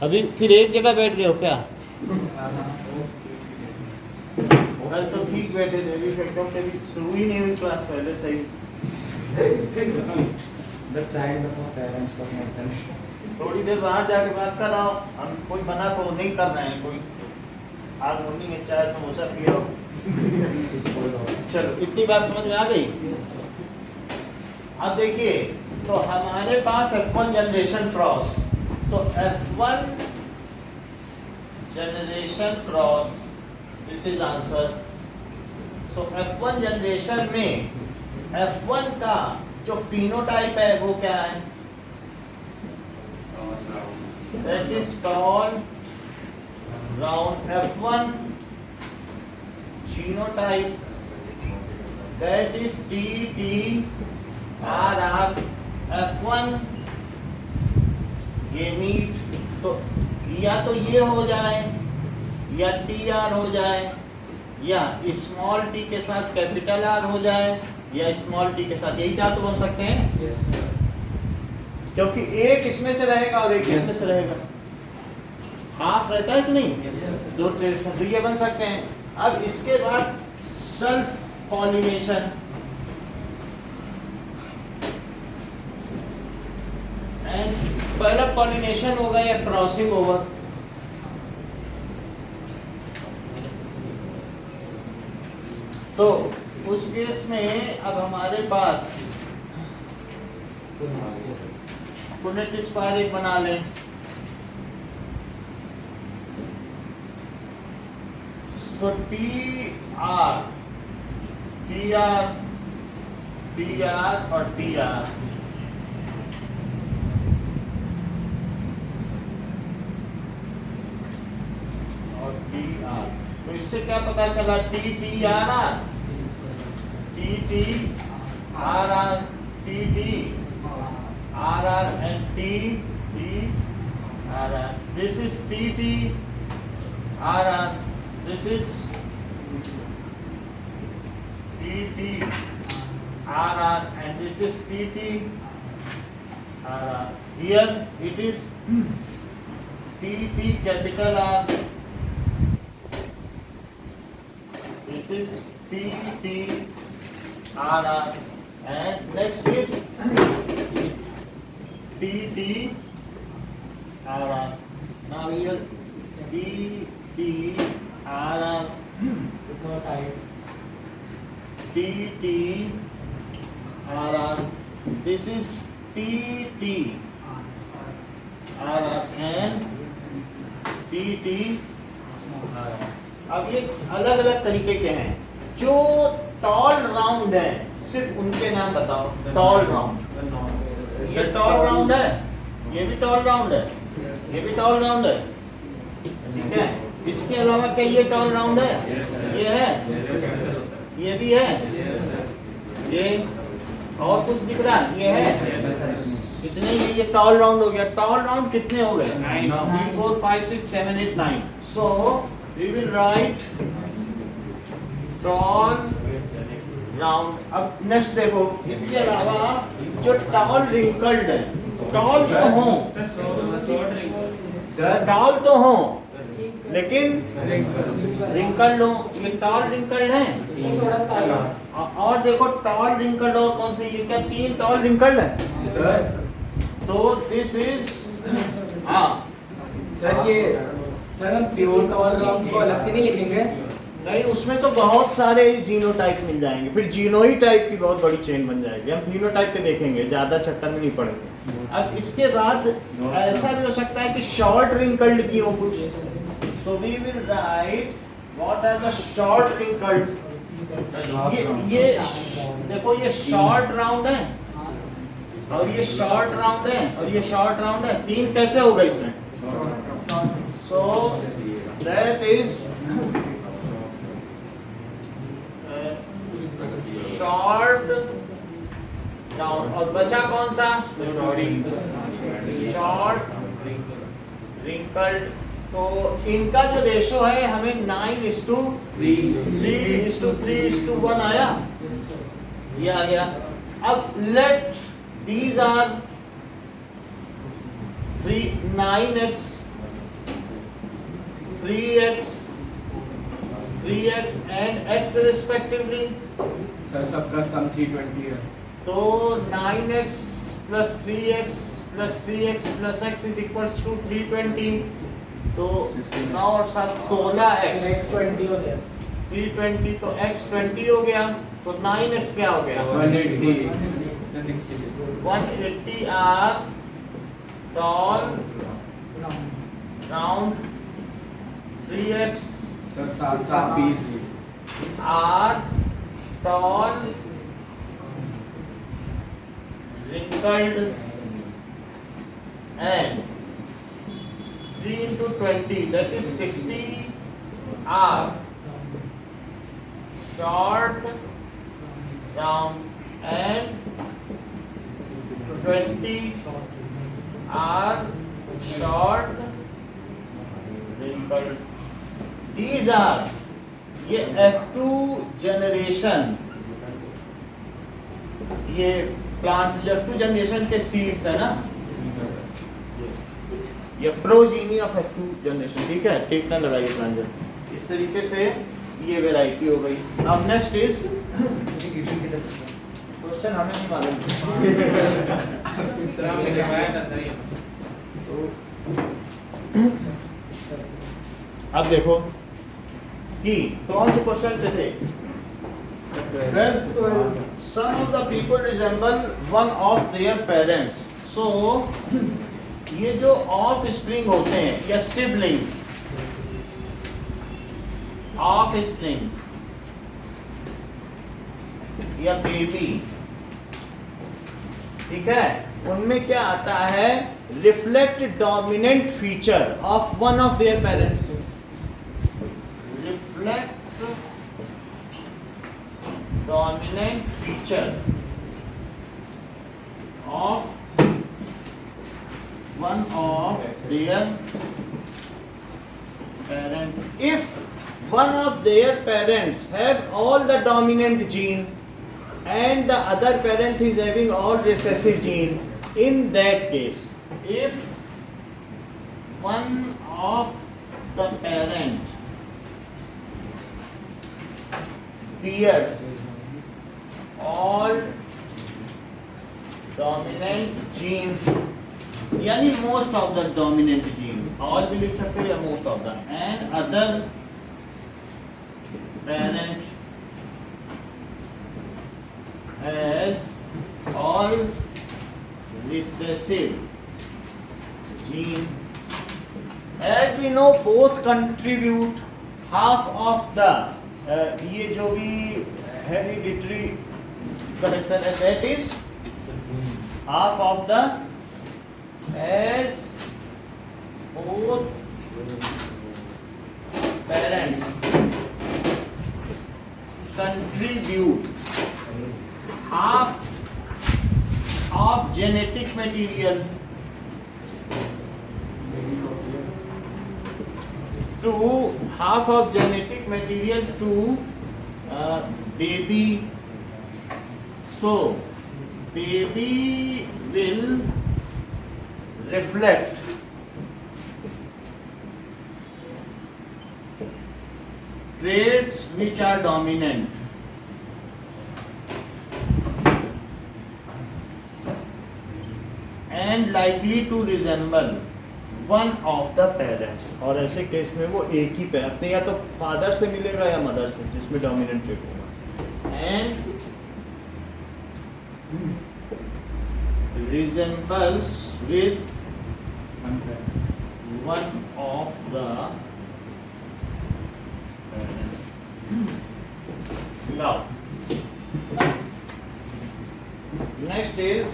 अभी फिर एक जगह बैठ गए हो क्या? कल तो ठीक बैठे थे, अभी एकदम कभी शुरू ही नहीं हुई क्लास पहले सही। थोड़ी देर बाहर जाके बात कर रहा हूँ, हम कोई बना तो नहीं कर रहे हैं कोई। आज मम्मी ने चाय समोसा पिया हो। चलो इतनी बात समझ में आ गई। अब देखिए, तो हमारे पास F1 जनरेशन क्रॉस, तो F1 generation cross, this is answer. So F1 generation में F1 का जो फिनोटाइप है वो क्या है? That is tall round. F1 genotype that is TTRR। F1 gamete, तो या तो ये हो जाए या TR हो जाए, या स्मॉल t के साथ कैपिटल R हो जाए, या स्मॉल t के साथ, यही चार तो बन सकते हैं। क्योंकि एक इसमें से रहेगा और एक इसमें से रहेगा। हाफ रहता है कि नहीं? दो ट्रेड्स हैं, तो ये बन सकते हैं। अब इसके बाद सेल्फ पॉलिनेशन, एंड पहला पॉलिनेशन होगा या क्रॉसिंग ओवर। तो उस केस में अब हमारे पास पुनेट स्क्वायर एक बना लें। सो TR और TR, तो इससे क्या पता चला? TTRR and TTRR. This is TTRR. This is TTRR and this is TTRR. Here it is TT capital R. This is TTRR and next is TTRR. Now here TTRR, TTRR. This is TTRR and TTRR. अब ये अलग अलग तरीके के हैं। जो toll round है, सिर्फ उनके नाम बताओ। टॉल राउंड, ये टॉल राउंड है, ये भी टॉल राउंड है, ये भी टॉल राउंड है, ठीक है। इसके अलावा क्या ये टॉल राउंड है? ये है, ये भी है, ये और कुछ दिख रहा है? ये है, कितने? ये टॉल राउंड हो गया। टॉल राउंड कितने हो गए? 3 4 5 6 7 8 9। सो we will write tall round। अब नेक्स्ट देखो, इसके अलावा जो टॉल रिंकल्ड है, टॉल तो हो, टॉल तो हो लेकिन रिंकल्ड हो, ये टॉल रिंकल्ड है। और देखो टॉल रिंकल्ड और कौन से? ये क्या 3 टॉल रिंकल्ड है सर? तो दिस इज सर ये सर हम प्योर टॉल राउंड को अलग से नहीं लिखेंगे? नहीं, उसमें तो बहुत सारे जीनोटाइप मिल जाएंगे, फिर जीनोई टाइप की बहुत बड़ी चेन बन जाएगी। हम फिनोटाइप पे देखेंगे, ज्यादा चक्कर में नहीं पड़ेंगे। अब इसके बाद ऐसा भी हो सकता है कि शॉर्ट रिंकल्ड की हो कुछ। So we will write what are the short wrinkled. ये देखो, ये शॉर्ट राउंड है और ये शॉर्ट राउंड है और ये शॉर्ट राउंड है। 3 कैसे हो गए इसमें? So that is short round। और बचा कौन सा? Short wrinkled. तो इनका जो रेशो है हमें 9:3:3:1 आया, ये आ गया। अब let these are 9x 3x and x respectively. Sir सबका सम 320 है। तो 9x plus 3x plus 3x plus x is equals to 320. तो 9 और 7 16x, X 20 हो गया। 320 तो x 20 हो गया, तो 9x क्या हो गया? 180 are tall round, 3x sir 7 20 are tall wrinkled, and 3 into 20, that is 60 are short round, and 20 are short wrinkled. These are ये F2 जनरेशन, ये प्लांट्स F2 जनरेशन के सीड्स है ना, ये प्रोजीनी ऑफ F2 जनरेशन, ठीक है, ठीक ना लगाइए प्लांट। इस तरीके से ये वैरायटी हो गई। अब नेक्स्ट इज क्वेश्चन हमें नहीं मालूम। अब देखो कि कौन से क्वेश्चन से थे। Well, some of the people resemble one of their parents. So, ये जो ऑफ स्प्रिंग होते हैं या सिबलिंग्स, ऑफ स्प्रिंग्स या बेबी, ठीक है, उनमें क्या आता है? Reflect dominant feature of one of their parents. Reflect dominant feature of one of their parents. If one of their parents have all the dominant gene and the other parent is having all recessive gene, in that case, if one of the parent bears all dominant gene, यानी most of the dominant gene, all भी लिख सकते हैं या most of the, and other parent has all recessive gene. As we know, both contribute half of the ये जो भी hereditary character है, that is half of the, as both parents contribute half of genetic material to half of genetic material to baby. So baby will reflect traits which are dominant and likely to resemble one of the parents. और ऐसे case में वो एक ही parent अपने या तो father से मिलेगा या मदर से, जिसमें डोमिनेंट ट्रेट होगा, and resembles with one of the now next is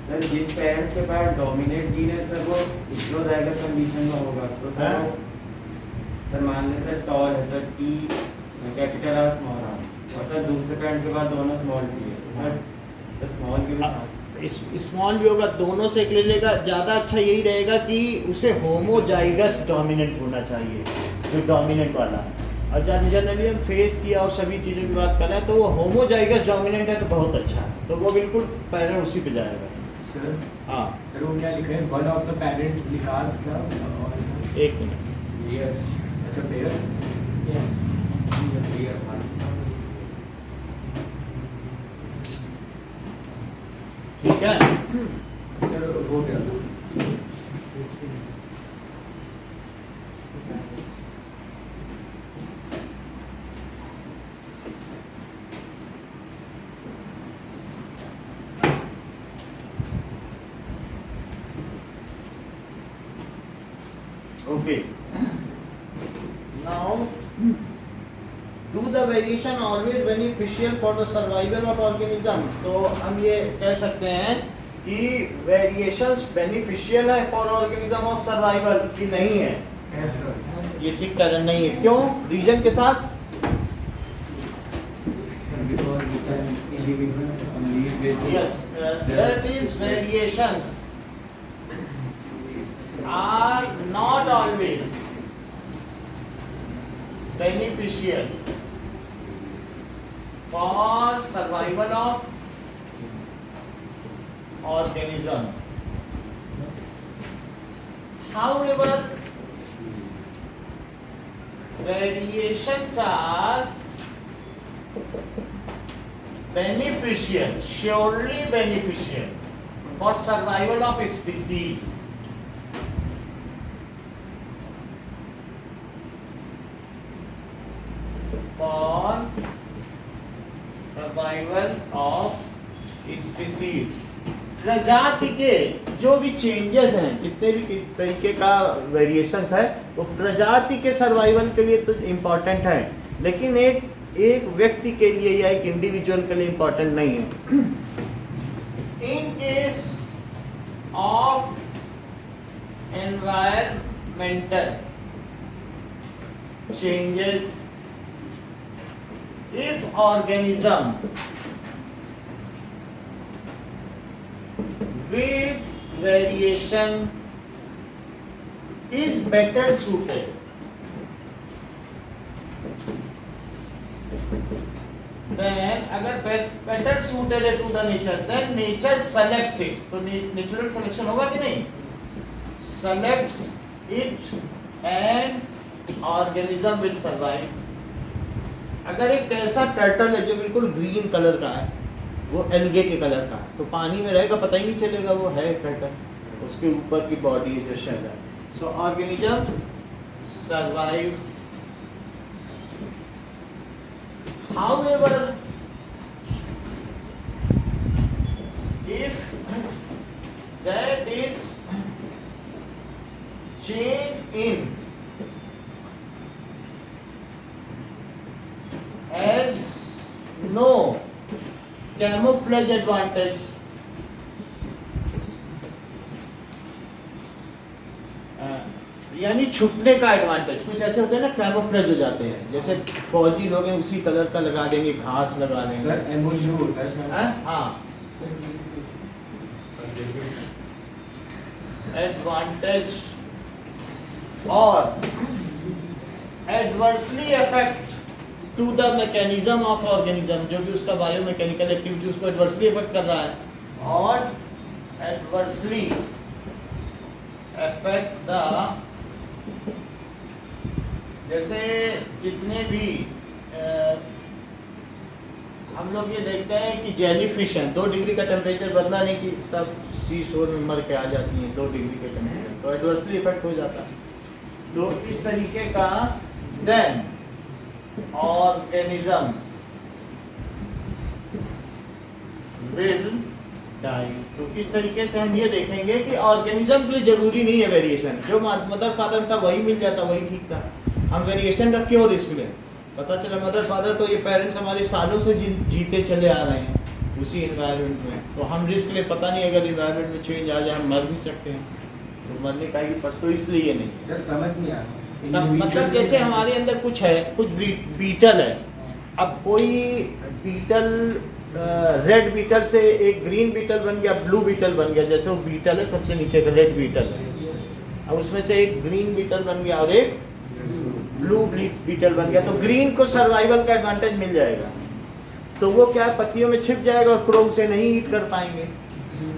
sir जिस पेरेंट्स के पास डोमिनेट जीन है सर वो हेटेरोजाइगस कंडीशन में होगा, तो सर मान लें सर टॉल है sir T capital R small R, और सर दूसरे पेरेंट के पास दोनों स्मॉल टी है, सर स्मॉल के स्मॉल भी होगा, दोनों से एक ले लेगा। ज़्यादा अच्छा यही रहेगा कि उसे होमोजाइगस डोमिनेंट होना चाहिए, जो डोमिनेंट वाला। और जनरली हम फेस किया और सभी चीज़ों की बात कर रहे हैं, तो वो होमोजाइगस डोमिनेंट है तो बहुत अच्छा है, तो वो बिल्कुल पेरेंट उसी पे जाएगा। सर हाँ सर वो क्या लिखा है? वन ऑफ द पेरेंट लिखा है इसका, एक minute, yes That's a pair. Yes. Pair one. ठीक है, चलो हो गया. okay. Now, do the variation always beneficial for the survival of organism? तो हम ये कह सकते हैं कि variations beneficial है for organism of survival कि नहीं है? Yes, sir. ये ठीक कारण नहीं है. क्यों? रीजन के साथ. Because we can individual live with. Yes, that is variations are not always beneficial for survival of organism. However, variations are beneficial, surely beneficial for survival of species. For survival of species. प्रजाति के जो भी changes हैं, जितने भी तरीके का variations है, वो प्रजाति के सर्वाइवल के लिए तो इम्पोर्टेंट है, लेकिन एक व्यक्ति के लिए या एक इंडिविजुअल के लिए इम्पोर्टेंट नहीं है. In case of environmental changes, if organism with variation is better suited, then अगर better suited है to the nature, then nature selects it. तो natural selection होगा कि नहीं? Selects it and organism will survive. अगर एक ऐसा टर्टल है जो बिल्कुल ग्रीन कलर का है, वो एल्गे के कलर का है, तो पानी में रहेगा, पता ही नहीं चलेगा वो है टर्टल, उसके ऊपर की बॉडी है जो शेल है. So organism survive. However, if that is change in has no camouflage advantage, यानी छुपने का एडवांटेज. कुछ ऐसे होते हैं ना, कैमोफ्लेज हो जाते हैं, जैसे फौजी लोग हैं उसी कलर का लगा देंगे, घास लगा देंगे. सर एमओयू होता है सर. हाँ, एडवांटेज और adversely affect to the mechanism of organism, जो भी उसका बायोमैकेनिकल एक्टिविटी उसको एडवर्सली अफेक्ट कर रहा है, और एडवर्सली अफेक्ट द, जैसे जितने भी हम लोग ये देखते हैं कि जेलीफिश हैं, 2 डिग्री का टेम्परेचर बदला नहीं कि सब सी शोर में मर के आ जाती हैं 2 डिग्री के टेम्परेचर, तो एडवर्सली इफेक्ट हो जाता है. तो इस तरीके का देन organism will die. तो इस तरीके से हम ये देखेंगे कि ऑर्गेनिज्म के लिए जरूरी नहीं है वेरिएशन. जो मदर फादर था वही मिल जाता, वही ठीक था. हम वेरिएशन का क्यों रिस्क लें? पता चला मदर फादर तो ये पेरेंट्स हमारे सालों से जीते चले आ रहे हैं उसी इन्वायरमेंट में, तो हम रिस्क ले, पता नहीं अगर इन्वायरमेंट में चेंज आ जाए हम मर भी सकते हैं. तो मरने का ही पर्स, तो इसलिए नहीं. समझ नहीं आ रहा. मतलब जैसे हमारे अंदर कुछ है, कुछ बीटल है. अब कोई बीटल रेड बीटल से एक ग्रीन बीटल बन गया, ब्लू बीटल बन गया. जैसे वो बीटल है सबसे नीचे का रेड बीटल है, अब उसमें से एक ग्रीन बीटल बन गया और एक ब्लू बीटल बन गया. तो ग्रीन को सर्वाइवल का एडवांटेज मिल जाएगा, तो वो क्या पत्तियों में छिप जाएगा और क्रो उसे नहीं ईट कर पाएंगे.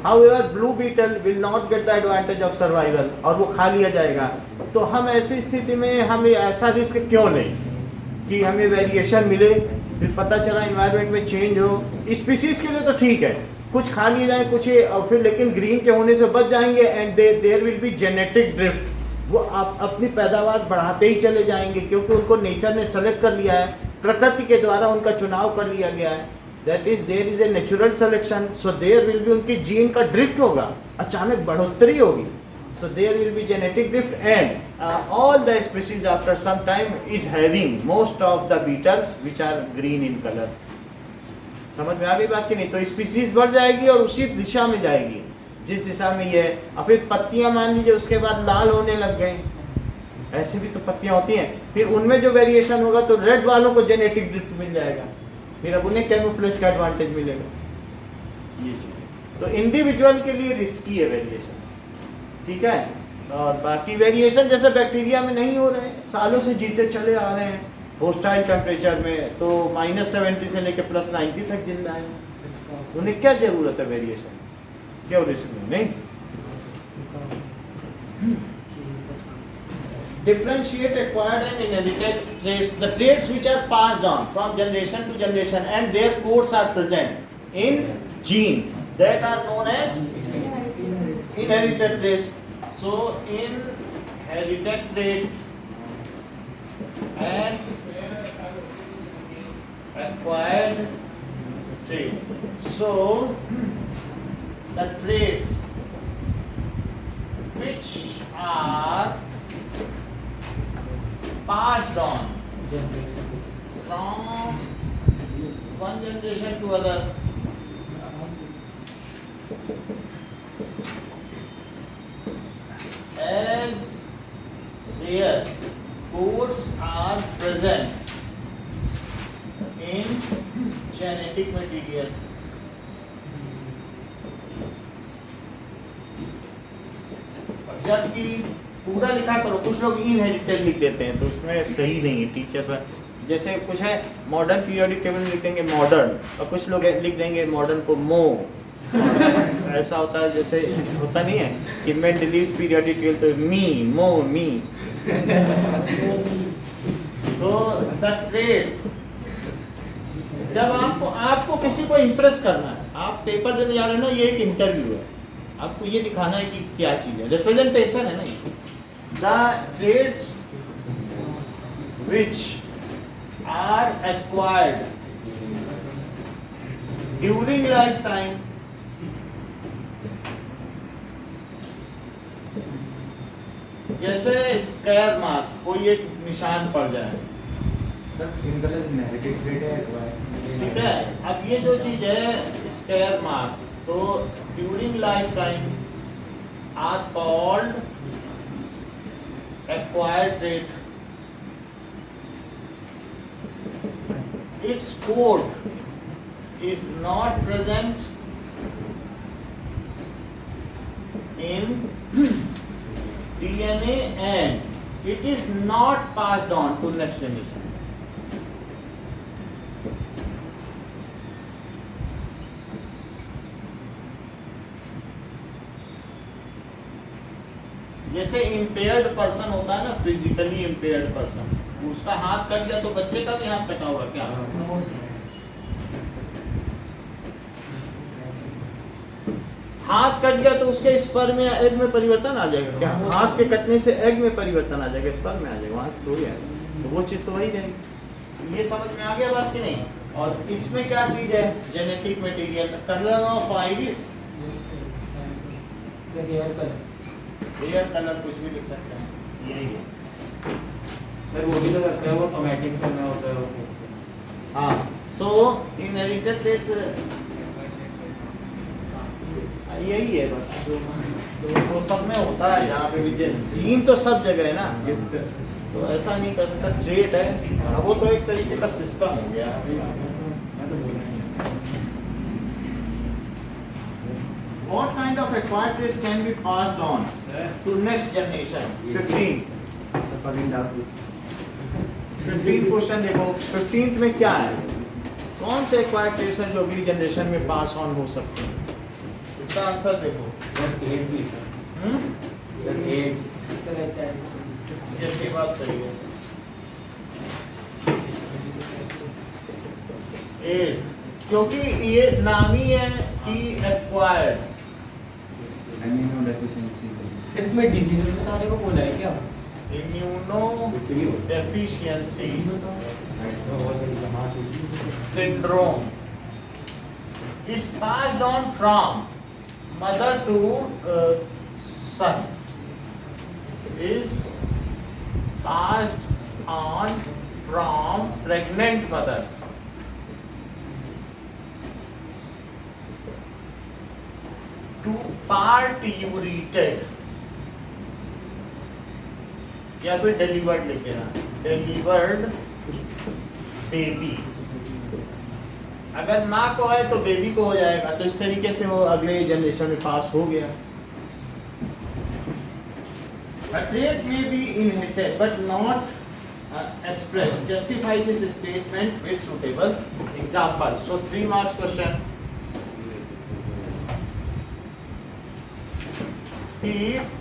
However, blue beetle will not get the advantage of survival, और वो खा लिया जाएगा। तो हम ऐसी स्थिति में हम ऐसा रिस्क क्यों लें कि हमें वेरिएशन मिले, फिर पता चला इन्वायरमेंट में चेंज हो। स्पीसीज के लिए तो ठीक है, कुछ खा लिए जाए कुछ और फिर लेकिन ग्रीन के होने से बच जाएंगे, and there will be genetic drift. वो अपनी पैदावार बढ़ाते ही चले जाएंगे क्योंकि उनको नेचर ने सेलेक्ट कर लिया है, प्रकृति के द्वारा उनका चुनाव कर लिया गया है। That is there is a natural selection, so there will be उनकी जीन का ड्रिफ्ट होगा, अचानक बढ़ोतरी होगी। So there will be genetic drift and all the species after some time is having most of the beetles which are green in colour. समझ में आ गई बात की नहीं? तो स्पीसीज बढ़ जाएगी और उसी दिशा में जाएगी जिस दिशा में ये है। और फिर पत्तियां मान लीजिए उसके बाद लाल होने लग गए, ऐसे भी तो पत्तियां होती हैं, फिर उनमें जो वेरिएशन होगा तो रेड वालों को जेनेटिक ड्रिफ्ट मिल जाएगा, फिर अब उन्हें कैमोफ्लेज का एडवांटेज मिलेगा। ये चीज़ तो इंडिविजुअल के लिए रिस्की है वेरिएशन, ठीक है। और बाकी वेरिएशन जैसे बैक्टीरिया में नहीं हो रहे हैं, सालों से जीते चले आ रहे हैं होस्टाइल टेम्परेचर में, तो -70 से लेकर +90 तक जिंदा है। उन्हें क्या जरूरत है वेरिएशन, क्यों रिस्क में नहीं? Differentiate acquired and inherited traits, the traits which are passed on from generation to generation and their codes are present in gene that are known as inherited traits. So inherited trait and acquired trait. So the traits which are passed on from one generation to other as their codes are present in genetic material. जबकि पूरा लिखा करो, कुछ लोग inherited लिख देते हैं तो उसमें सही नहीं है टीचर पर। जैसे कुछ है मॉडर्न पीरियोडिक टेबल लिख देंगे मॉडर्न, और कुछ लोग लिख देंगे मॉडर्न को मो। ऐसा होता है जैसे होता नहीं है कि मेंडलीव्स पीरियोडिक टेबल तो मी मो मी। सो द ट्रेट्स, जब आपको किसी को इम्प्रेस करना है, आप पेपर देने जा रहे हैं ना, ये एक इंटरव्यू है, आपको ये दिखाना है कि क्या चीज़ है, रिप्रेजेंटेशन है ना। The traits which are acquired during lifetime जैसे स्क्वायर मार्क, कोई एक निशान पड़ जाए, sir skin colour inherited trait है, ठीक है। अब ये जो चीज है स्क्वायर मार्क, तो during life time are called acquired trait. Its code is not present in DNA and it is not passed on to next generation. जैसे इम्पेयर्ड पर्सन होता है ना, फिजिकली इम्पेयर्ड पर्सन, उसका हाथ कट गया तो बच्चे का भी हाथ कटा होगा क्या? हाथ कट गया तो उसके स्पर्म में एग में परिवर्तन आ जाएगा क्या? हाथ के कटने से एग में परिवर्तन आ जाएगा, स्पर्म में आ जाएगा, वहां थोड़ी आएगा, तो वो चीज तो वही रहेगी। ये समझ में आ गया बात की नहीं? और इसमें क्या चीज है, genetic material, colour of iris, hair colour, कुछ भी लिख सकते हैं, यही है। सर वो भी तो लगता है वो टोमेटिक करना होता है वो। हाँ, सो इनहेरिटेड ट्रेट्स यही है बस, तो सब में होता है, जहाँ पे भी जीन तो सब जगह है ना, तो ऐसा नहीं कर सकता, ट्रेट है वो तो एक तरीके का सिस्टम हो गया। What kind of acquired traits can be passed on to next generation? 15 question देखो, 15th में क्या है, कौन से acquired traits हैं जो अगली जनरेशन में पास ऑन हो सकते हैं? इसका आंसर देखो। इधर 8 भी था, इधर 8 सर अच्छा है। ये बात सही है। एड्स, क्योंकि ये नाम ही है कि एक्वायर्ड। Amino deficiency. सर इसमें डिजीजेस बताने को बोला है क्या? Immuno deficiency syndrome is passed on from mother to son, is passed on from pregnant mother to parturited या फिर डिलीवर्ड लिखे ना, डिलीवर्ड बेबी। अगर माँ को है तो बेबी को हो जाएगा, तो इस तरीके से वो अगले जनरेशन में पास हो गया। A trait may be inherited but not expressed. Justify this statement with suitable example. So 3 marks question. कि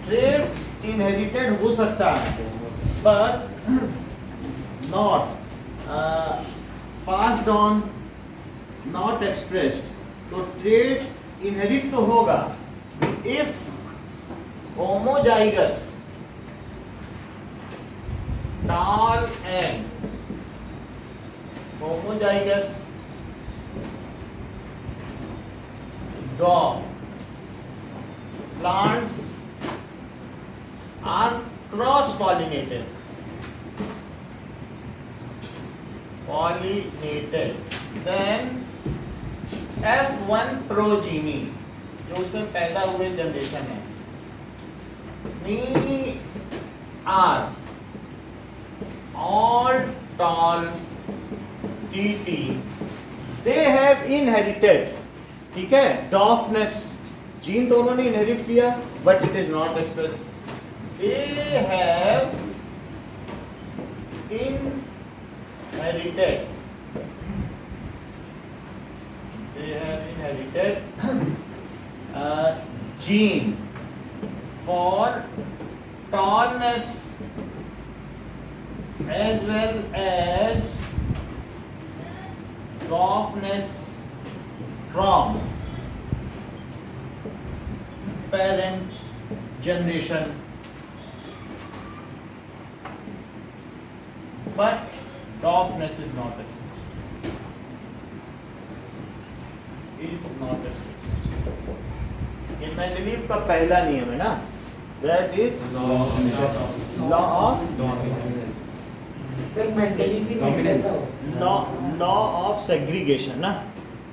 traits inherited हो सकता है but not passed on, not expressed. तो trait inherit तो होगा if homozygous tall and homozygous dwarf plants are cross-pollinated. Then F1 progeny जो उसमें पैदा हुए जनरेशन है, are all tall TT, they have inherited, ठीक है, dwarfness जीन तो उन्होंने इनहेरिट किया but it is not express. They have inherited gene for tallness as well as dwarfness from parent generation, but dwarfness is not expressed. ये Mendeleev का पहला नियम है ना, that is law of sir mentally भी नहीं रहता हो। law of segregation ना,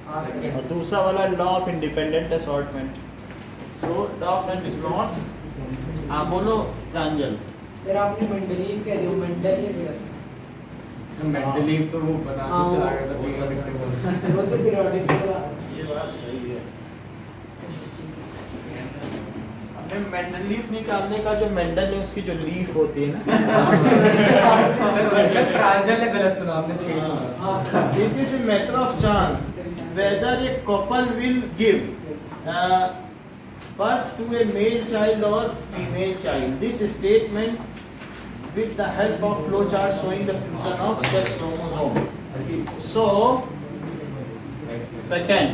हाँ सर। और दूसरा वाला law of independent assortment. So dominant is not. बोलो प्रांजल। सर आपने मेंटली कह दिया, मेंटल नहीं दिया। मेंटली तो वो बना हाँ, के चला गया था, पेपर लिखते हुए। सर वो तो पीरियोडिक का। ये बात सही है। हमने मेंडल लीफ निकालने का जो मेंडल है उसकी जो लीफ होती है ना, सर प्रांजल ने गलत सुना, आपने तो यही सुना। हाँ sir. it is a matter of chance whether a couple will give birth to a male child or female child. This statement, with the help of flowchart showing the fusion of sex chromosome. So, second,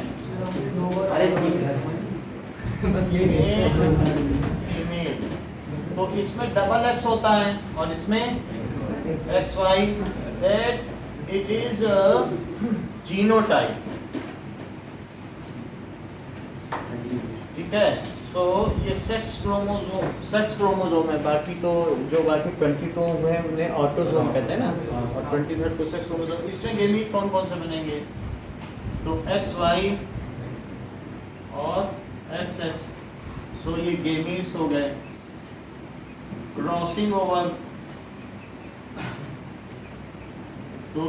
बस ये female. तो इसमें double x होता है और इसमें X Y, that it is a genotype. ठीक है, सो ये सेक्स क्रोमोसोम है, बाकी तो जो बाकी 22 हुए हैं उन्हें ऑटोसोम कहते हैं ना, और 23rd को सेक्स क्रोमोसोम। इसमें गेमीट कौन कौन से बनेंगे, तो एक्स वाई और एक्स एक्स, सो ये गेमीट्स हो गए। क्रॉसिंग ओवर, तो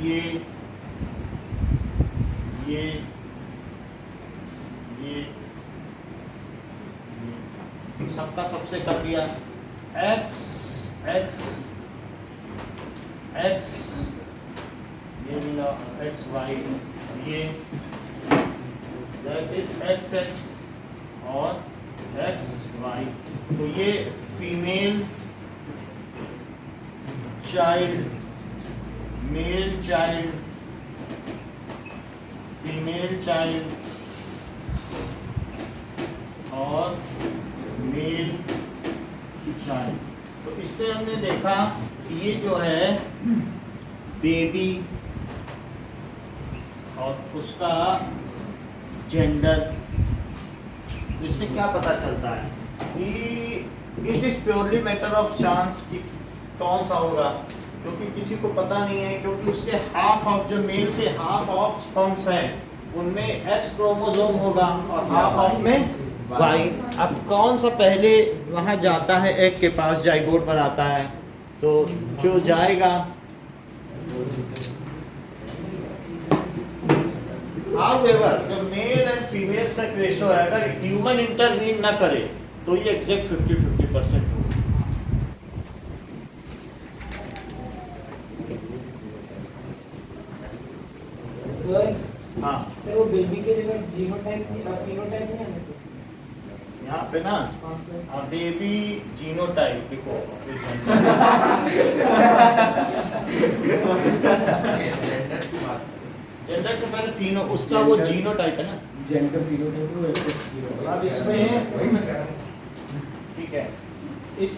ये सबका सबसे कर दिया, एक्स एक्स एक्स, ये मिला एक्स वाई, ये दैट इज XX और XY। तो ये female child, male child, female child और मेल चाइल्ड। तो इससे हमने देखा कि ये जो है बेबी और उसका जेंडर, इससे क्या पता चलता है कि it is purely matter of chance कि कौन सा होगा, क्योंकि किसी को पता नहीं है, क्योंकि उसके हाफ ऑफ जो मेल के हाफ ऑफ स्पर्म्स हैं उनमें X क्रोमोसोम होगा और हाफ ऑफ में Y। अब कौन सा पहले वहां जाता है एग के पास, जाइगोट बनाता है, तो जो जाएगा However, जो male and female sex ratio है, अगर ह्यूमन इंटरवीन ना करे तो ये एग्जैक्ट 50-50% होगा। सर हाँ, सर वो बेबी के जगह जीनोटाइप नहीं फिनोटाइप नहीं आना सर? यहाँ पे ना हाँ सर। हाँ, बेबी जीनोटाइप देखो, जेंडर से पहले फिनो, उसका वो जीनोटाइप है ना। जेंडर फिनोटाइप अब इसमें ठीक है, इस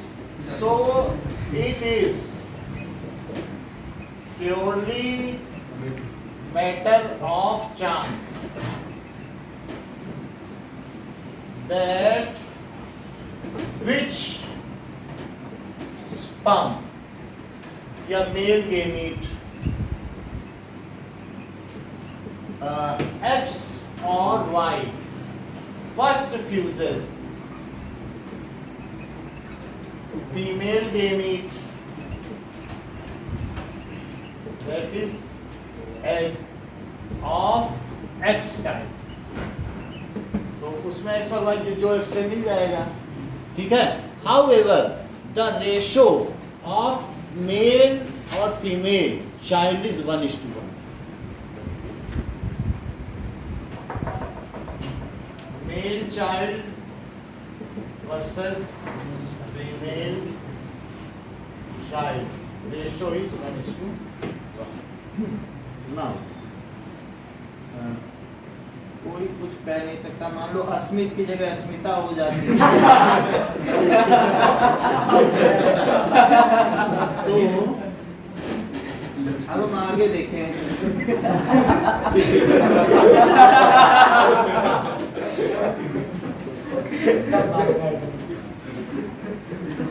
so it is purely matter of chance that which sperm या male gamete X or Y first fuses female gamete, that is egg of X type, तो उसमें X और Y जो X से मिल जाएगा, ठीक है। However, the ratio of male और female child is 1:1. Male child versus female child ratio is 1:1. Now, कोई कुछ कह नहीं सकता, मान लो अस्मित की जगह अस्मिता हो जाती है तो अब हम आगे देखें।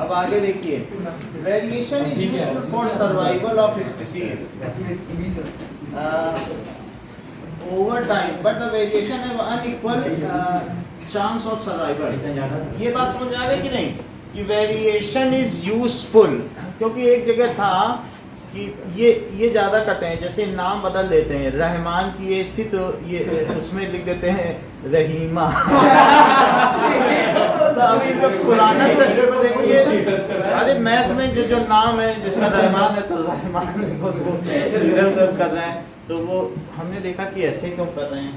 अब आगे देखिए, variation is useful for survival of species over time, but the variation have unequal chance of survival। ये बात समझ में आ गई कि नहीं, कि वेरिएशन इज यूजफुल, क्योंकि एक जगह था कि ये ज़्यादा कटे हैं, जैसे नाम बदल देते हैं, रहमान की ये स्थिति तो ये उसमें लिख देते हैं रहीमा तो अभी पुराना टेस्ट पेपर देखो, ये अरे मैथ में जो नाम है जिसका रहमान है तो रहमान उसको इधर उधर कर रहे हैं, तो वो हमने देखा कि ऐसे क्यों कर रहे हैं।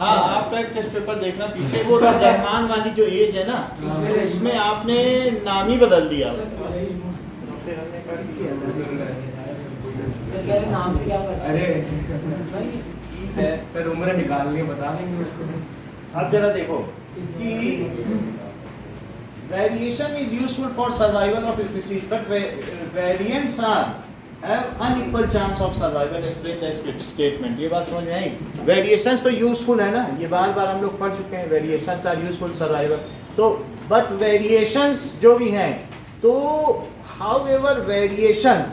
हाँ, आपका एक टेस्ट पेपर देखना, पीछे वो रहमान वाली जो एज है ना, उसमें आपने नाम ही बदल दिया उसका। नाम से क्या पता? अरे ठीक है सर, उम्र निकाल के बता देंगे उसको। अब जरा देखो कि variation is useful for survival of species, but variants are have unequal chance of survival, explain the statement। ये बात समझ में आई? वेरिएशंस तो यूजफुल है ना, ये बार बार हम लोग पढ़ चुके हैं, वेरिएशंस आर यूजफुल सर्वाइवल, तो बट वेरिएशंस जो भी हैं, तो however variations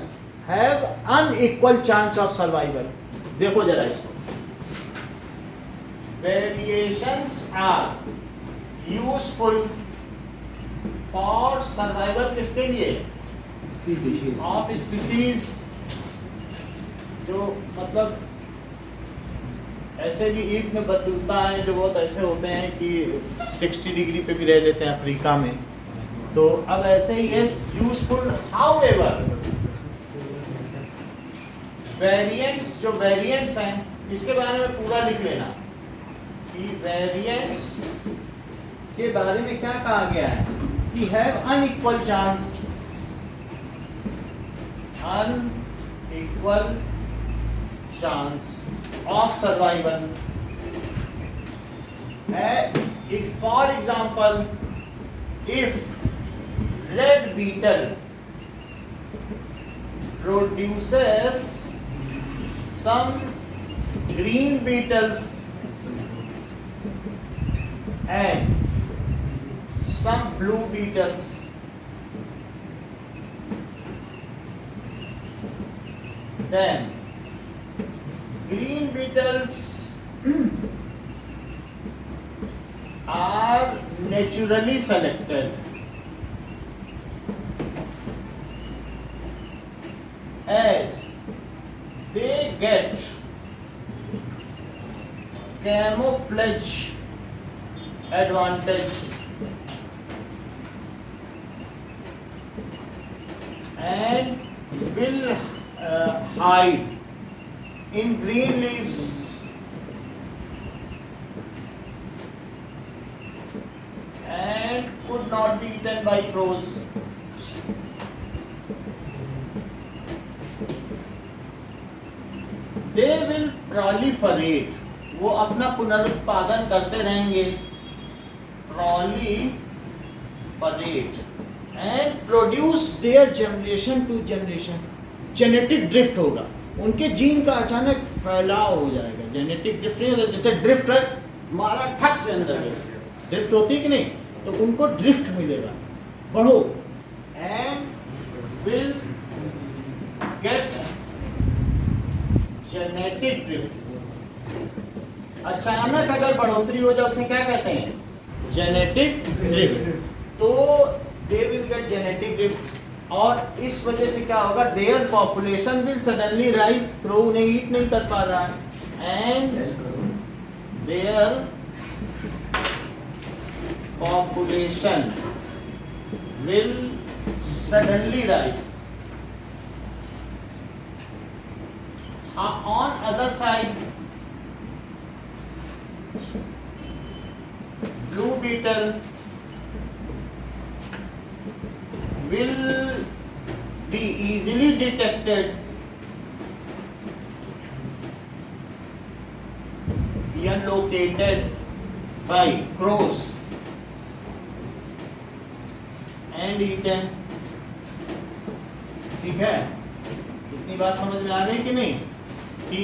have unequal chance of survival। देखो जरा इसको, variations are useful for survival, किसके लिए? ऑफ स्पीसीज, जो मतलब ऐसे भी ईट में बदलता है, जो बहुत ऐसे होते हैं कि 60 डिग्री पे भी रह लेते हैं अफ्रीका में, तो अब ऐसे ही है यूजफुल। हाउएवर वेरिएंट्स, जो वेरिएंट्स हैं इसके बारे में पूरा लिख लेना कि वेरिएंस के बारे में क्या कहा गया है कि have unequal chance, unequal chance of survival. If, for example, if red beetle produces some green beetles and some blue beetles, then green beetles are naturally selected as they get camouflage advantage and will hide in green leaves and could not be eaten by crows. They will proliferate, वो अपना पुनरुत्पादन करते रहेंगे, proliferate and produce their generation to generation. Genetic drift होगा, उनके gene का अचानक फैलाव हो जाएगा। जेनेटिक ड्रिफ्ट नहीं होता, जैसे ड्रिफ्ट है मारा ठक से अंदर गया, ड्रिफ्ट होती कि नहीं, तो उनको ड्रिफ्ट मिलेगा, बढ़ो and will get genetic drift. अचानक अगर बढ़ोतरी हो जाए उसे क्या कहते हैं? Genetic drift. तो they will get genetic drift और इस वजह से क्या होगा? Their population will suddenly rise, crow उन्हें ईट नहीं कर पा रहा है, and their population will suddenly rise. On other side, blue beetle will be easily detected, be located by crows and eaten. ठीक है, इतनी बात समझ में आ गई कि नहीं? कि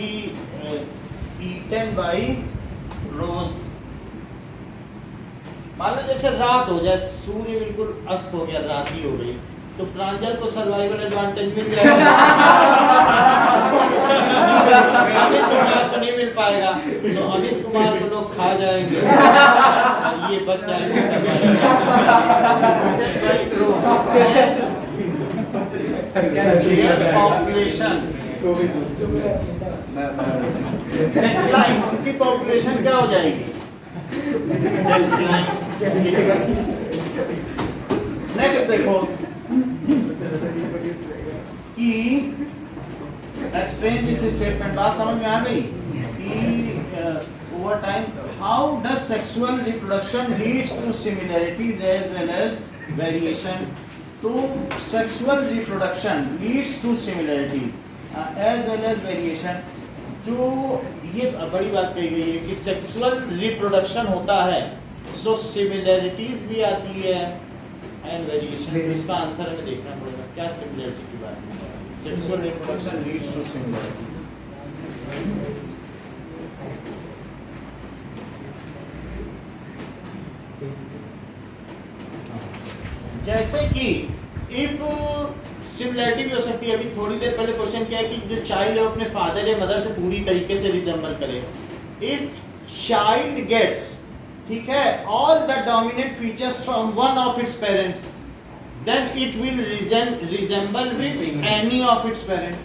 eaten by crows। मान लो जैसे रात हो जाए, सूर्य बिल्कुल अस्त हो गया, रात ही हो गई, तो प्रांजल को सर्वाइवल एडवांटेज मिल जाएगा। अमित कुमार को नहीं मिल पाएगा, तो अमित कुमार को लोग खा जाएंगे और ये बच जाएंगे पॉपुलेशन। उनकी पॉपुलेशन क्या हो जाएगी? नेक्स्ट देखो कि एक्सप्लेन दिस स्टेटमेंट। बात समझ में आ गई कि over time how does sexual reproduction leads to similarities as well as variation. तो sexual reproduction leads to similarities as well as variation. जो ये बड़ी बात कही गई है कि सेक्सुअल रिप्रोडक्शन होता है, सो सिमिलरिटीज भी आती है एंड वेरिएशन। इसका आंसर हमें देखना पड़ेगा क्या सिमिलरिटी की बात है। Sexual reproduction leads to similarity. जैसे कि इफ सिमिलरिटी भी हो सकती है। अभी थोड़ी देर पहले क्वेश्चन क्या है कि जो चाइल्ड है अपने फादर या मदर से पूरी तरीके से रिजेंबल करे। इफ चाइल्ड गेट्स, ठीक है, all the dominant features from one of its parents, then it will resemble with any of its parent.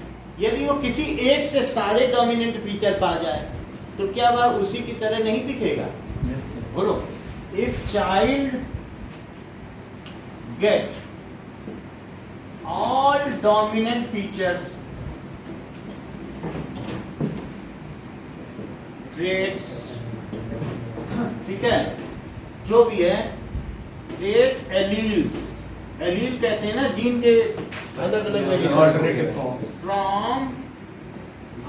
यदि वो किसी एक से सारे डोमिनेंट फीचर पा जाए तो क्या वह उसी की तरह नहीं दिखेगा? बोलो। If child gate all dominant features traits, ठीक है, जो भी है ट्रेट एलील्स, एलील कहते हैं ना जीन के अलग अलग Alternative form. From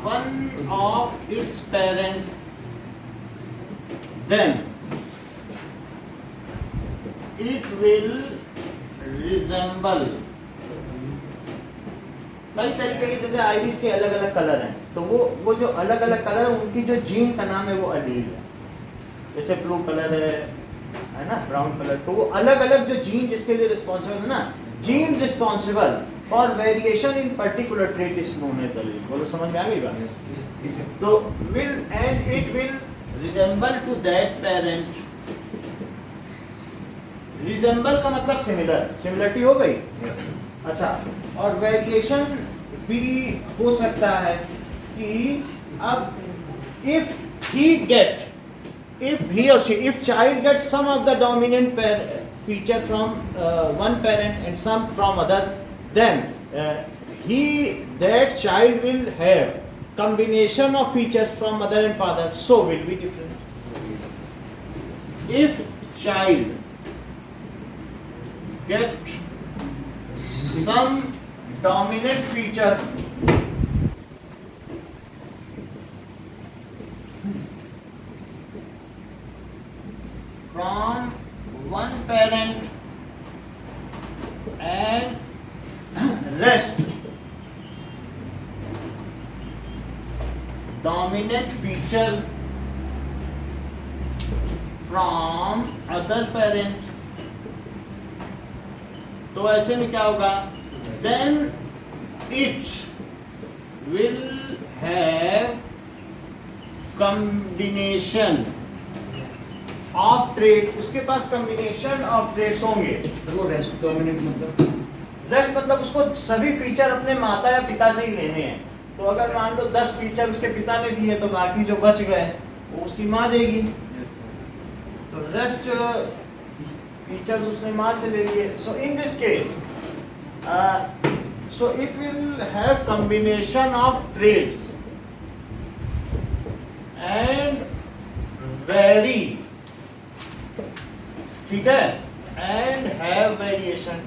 one of its parents, then it will resemble, कई तरीके के, जैसे आइरिस के अलग अलग कलर हैं, तो वो जो अलग अलग कलर है उनकी जो जीन का नाम है वो अलील है। जैसे ब्लू कलर है ना, ब्राउन कलर, तो वो अलग अलग जो जीन जिसके लिए रिस्पॉन्सिबल है ना, gene responsible for variation in particular trait is known as allele. बोलो समझ में आ गई बात? तो will and it will resemble to that parent. Resemble का मतलब सिमिलर, सिमिलरिटी हो गई। अच्छा, और वेरिएशन भी हो सकता है कि अब if he or she, if child gets some of the dominant feature from one parent and some from other, then that child will have combination of features from mother and father, so will be different. If child get some dominant feature from one parent and rest dominant feature from other parent, तो ऐसे में क्या होगा? Then it will have combination of trait, उसके पास combination of traits होंगे। तो वो rest dominant मतलब रेस्ट मतलब उसको सभी फीचर अपने माता या पिता से ही लेने हैं। तो अगर मान लो 10 फीचर उसके पिता ने दिए तो बाकी जो बच गए वो उसकी माँ देगी। तो रेस्ट फीचर्स उसने माँ से ले लिए। So in this case so it will have combination of traits and vary, ठीक है, and have variation,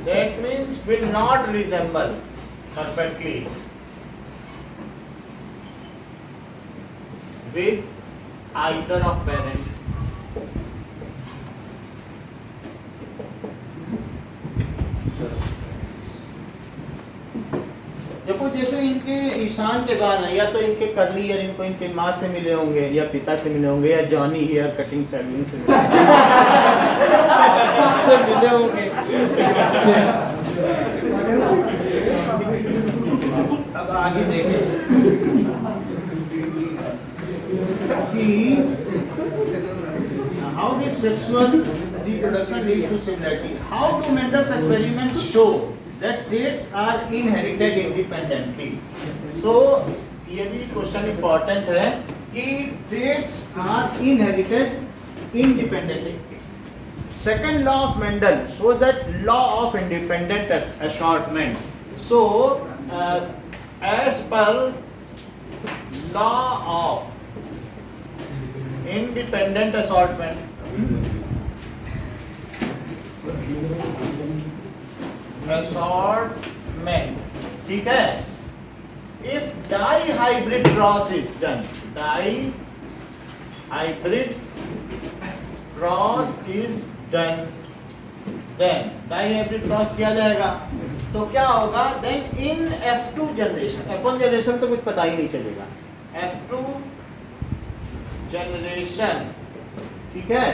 that means will not resemble perfectly with either of parent. देखो जैसे इनके ईशान के बाल हैं, या तो इनके कर्ली ईयर इनको इनके माँ से मिले होंगे या पिता से मिले होंगे या जॉनी हेयर कटिंग सैलून से मिले इससे मिले होंगे। अब आगे देखें कि how did sexual reproduction leads to similarity? How do Mendel's experiments show that traits are inherited independently? So ये भी क्वेश्चन इम्पोर्टेंट है कि traits are inherited independently. Second law of Mendel shows that law of independent assortment. So as per law of independent assortment, ठीक है, if dihybrid cross is done, dihybrid cross is done, then dihybrid cross किया जाएगा तो क्या होगा? then in F2 generation, F1 generation तो कुछ पता ही नहीं चलेगा, F2 generation, ठीक है,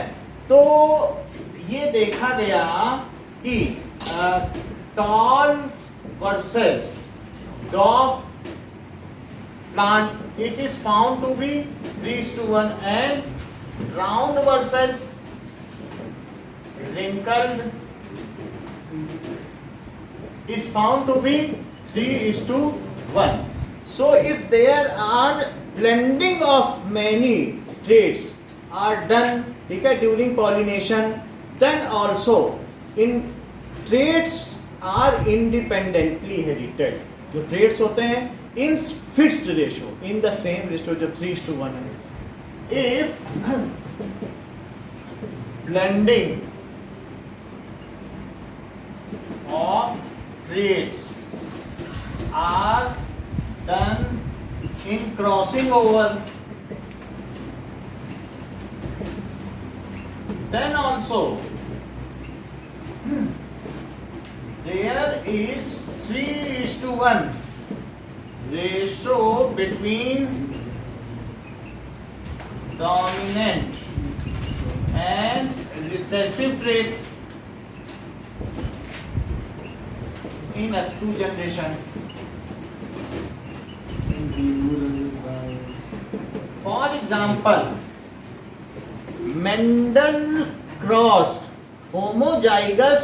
तो ये देखा गया कि tall versus dwarf plant, it is found to be 3:1, and round versus wrinkled is found to be 3:1. So if there are blending of many traits are done, ठीक है, during pollination, then also in traits are independently inherited. जो traits होते हैं in fixed ratio, in the same ratio जो 3:1 है. If blending of traits are done in crossing over, then also there is 3:1 ratio between dominant and recessive trait in F2 generation. For example, Mendel crossed homozygous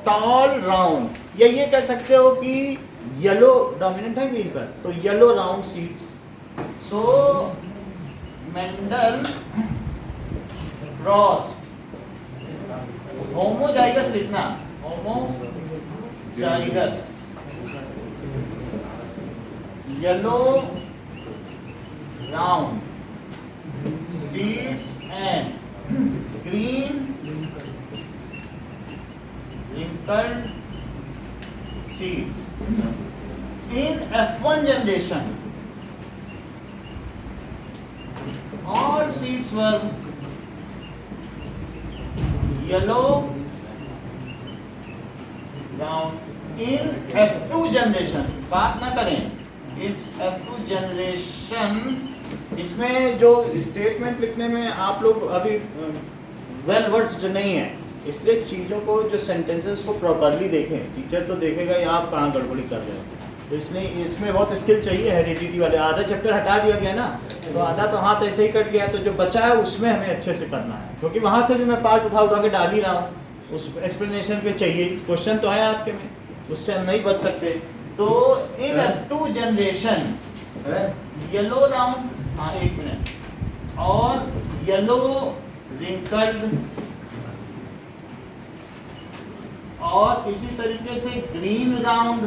tall round, या ये कह सकते हो कि yellow dominant है green पर, तो yellow round seeds. सो Mendel crossed homozygous लिखना, homozygous yellow round seeds and green wrinkled seeds in F1 generation. All seeds were yellow brown. In F2 generation, बात ना करें, in F2 generation इसमें जो statement लिखने में आप लोग अभी वेल वर्स्ड नहीं है, इसलिए चीज़ों को जो सेंटेंसेस को प्रॉपरली देखें. टीचर तो देखेगा ये आप कहाँ गड़बड़ी कर रहे हो, तो इसलिए इसमें बहुत स्किल चाहिए. हेरिडिटी वाले आधा चैप्टर हटा दिया गया ना, तो आधा तो हाथ ऐसे ही कट गया, तो जो बचा है उसमें हमें अच्छे से करना है, क्योंकि वहाँ से भी मैं पार्ट उठा के डाल ही रहा हूँ. उस एक्सप्लेनेशन पे चाहिए, क्वेश्चन तो है आपके में, उससे हम नहीं बच सकते. तो इन F2 जनरेशन येलो राउंड, हाँ एक मिनट, और येलो रिंकल्ड, और इसी तरीके से green round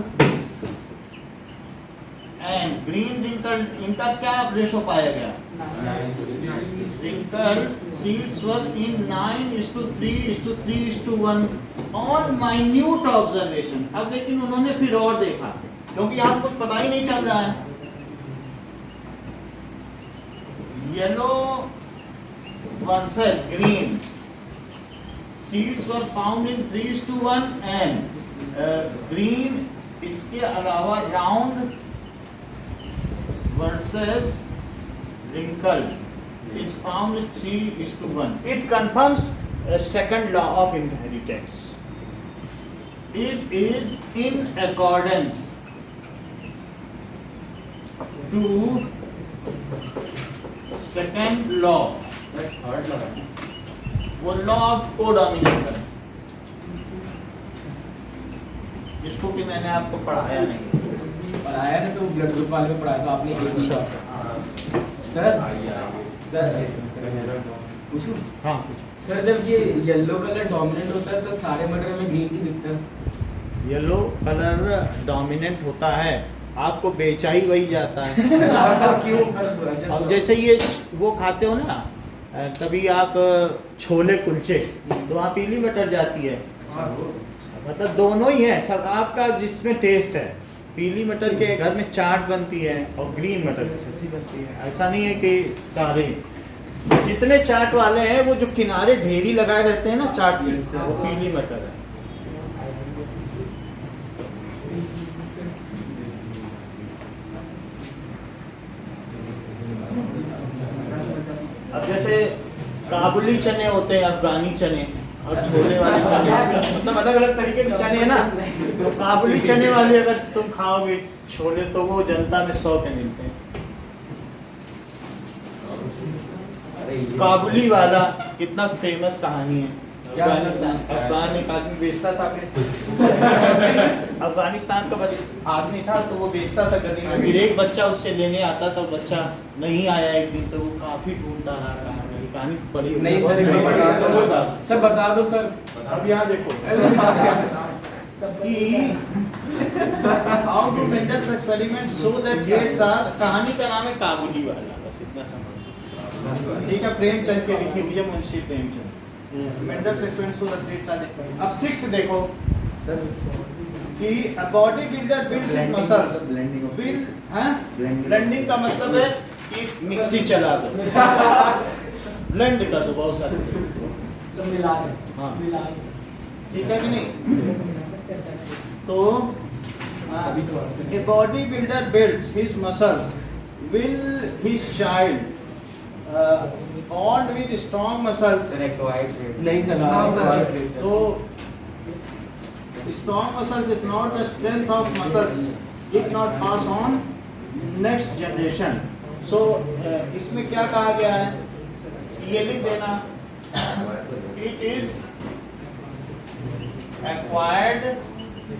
and green wrinkled, इनका क्या रेशो पाया गया? Wrinkled seeds were in 9:3:3:1 on minute observation. अब लेकिन उन्होंने फिर और देखा, क्योंकि यहाँ कुछ पता ही नहीं चल रहा है. Yellow versus green seeds were found in 3:1 and green, इसके अलावा round versus wrinkled is found is 3:1. It confirms a second law of inheritance. It is in accordance to second law. That's third law. वो law of कोडोमिनेशन, जिसको कि मैंने आपको पढ़ाया नहीं. पढ़ाया ना, सब ब्लड ग्रुप वाले में पढ़ाया था आपने. अच्छा सर हाँ सर, जब ये येलो कलर डोमिनेंट होता है तो सारे मटर में ग्रीन क्यों दिखता है? येलो कलर डोमिनेंट होता है, आपको बेचा ही वही जाता है. क्यों? अब जैसे ये वो खाते हो ना, कभी आप छोले कुलचे, तो वहाँ पीली मटर जाती है, मतलब दोनों ही है सब आपका, जिसमें टेस्ट है. पीली मटर के घर में चाट बनती है और ग्रीन मटर की सब्जी बनती है. ऐसा नहीं है कि सारे जितने चाट वाले हैं, वो जो किनारे ढेरी लगाए रहते हैं ना चाट की, वो पीली मटर है. अब जैसे काबुली चने होते हैं, अफगानी चने और छोले वाले चने, मतलब अलग अलग तरीके के चने हैं ना. तो काबुली चने वाले अगर तुम खाओगे छोले, तो वो जनता में 100 के मिलते हैं. काबुली वाला कितना फेमस कहानी है. अफगानिस्तान, अफगान एक आदमी बेचता था अफगानिस्तान का आदमी था, तो वो बेचता था गली में. फिर एक बच्चा उससे लेने आता था, बच्चा नहीं आया एक दिन, तो वो काफी ढूंढता रहा. कहानी बड़ी नहीं सर, सर बता दो सर. अब यहाँ देखो कि How do Mendel's experiments show that traits are, कहानी का नाम है काबुली वाला, बस इतना समझ। ठीक है, प्रेमचंद की लिखी हुई है, Munshi Premchand. Mendel's experiments show that traits are different। अब 6 देखो सर कि a body builder builds his muscles। Blending of Build, हाँ? Blending। ब्लेंडिंग का मतलब है कि मिक्सी चला दो, ब्लेंड कर दो बहुत सारे। सब मिला के हाँ, ठीक है कि नहीं? तो a bodybuilder builds his muscles, will his child born with strong muscles? Required rate. नहीं sir So strong muscles, if not the strength of muscles, it not pass on next generation. So इसमें क्या कहा गया है? ये लिख देना, it is acquired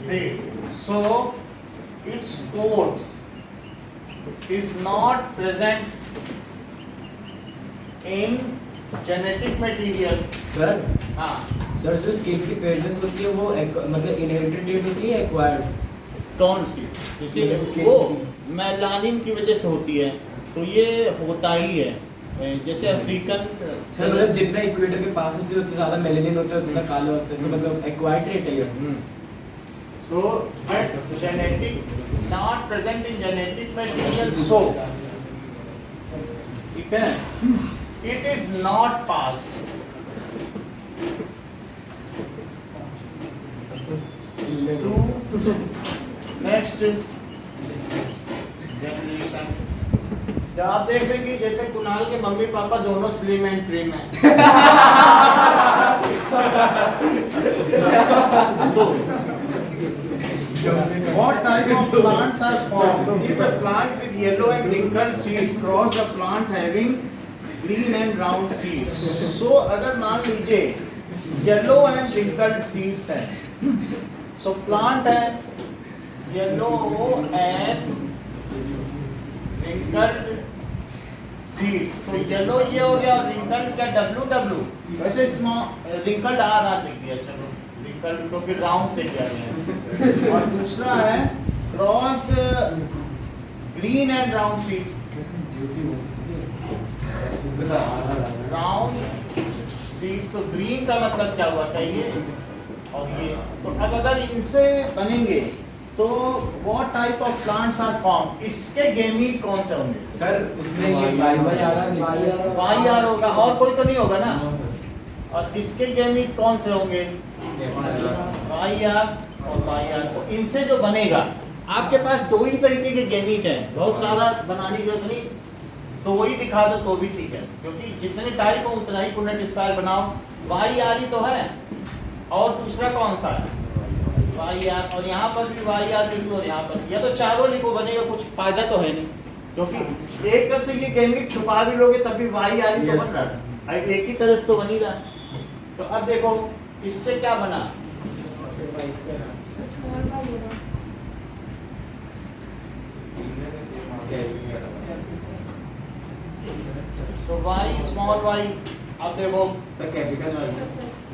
trait. So its codes is not present in genetic material. Sir हाँ, sir जो स्किन की फेयरनेस होती है वो मतलब इनहेरिटेड ट्रेट होती है एक्वायर्ड? कौन सी? Skin वो की। मेलानिन की वजह से होती है, तो ये होता ही है। जैसे अफ्रीकन सर मतलब जितना इक्वेटर के पास होती है उतना ज्यादा मेलेनिन होता है, उतना काला होता है, तो मतलब एक्वायर्ड ट्रेट है ये। So that genetic is not present in genetic material, so ठीक है, it is not passed to next generation। जब आप देख रहे हैं कि जैसे कुणाल के मम्मी पापा दोनों स्लिम एंड ट्रिम हैं, तो what type of plants are formed if a plant with yellow and wrinkled seeds cross the plant having green and round seeds? So अगर मान लीजिए yellow and wrinkled seeds है, so plant है yellow and wrinkled seeds, तो yellow ये हो गया, wrinkled का WW, वैसे small wrinkled R लिख दिया, चलो wrinkled तो फिर round से किया गया है। और दूसरा है crossed green and round seeds, round seeds, तो green का मतलब क्या हुआ था ये और ये, तो अब अगर इनसे बनेंगे तो what type of plants are formed? इसके गेमीट कौन से होंगे? सर उसमें ये वाई YR होगा, और कोई तो नहीं होगा ना। और इसके गेमीट कौन से होंगे? YR और YR। तो इनसे जो बनेगा, आपके पास दो ही तरीके के गेमीट हैं, बहुत सारा बनाने की जरूरत नहीं, दो ही दिखा दो तो भी ठीक है, क्योंकि जितने टाइप हो उतना ही पुनेट स्क्वायर बनाओ। YR ही तो है, और दूसरा कौन सा है? YR, और यहाँ पर भी YR लिख लो, यहाँ पर या तो चारों लिखो, बनेगा, कुछ फायदा तो है नहीं, क्योंकि एक तरफ से ये गेमीट छुपा भी लोगे तब भी YR ही तो बन रहा है, एक ही तरह से तो बन ही रहा है। तो अब देखो इससे क्या बना, तो Y स्मॉल y, अब देखो तो कैपिटल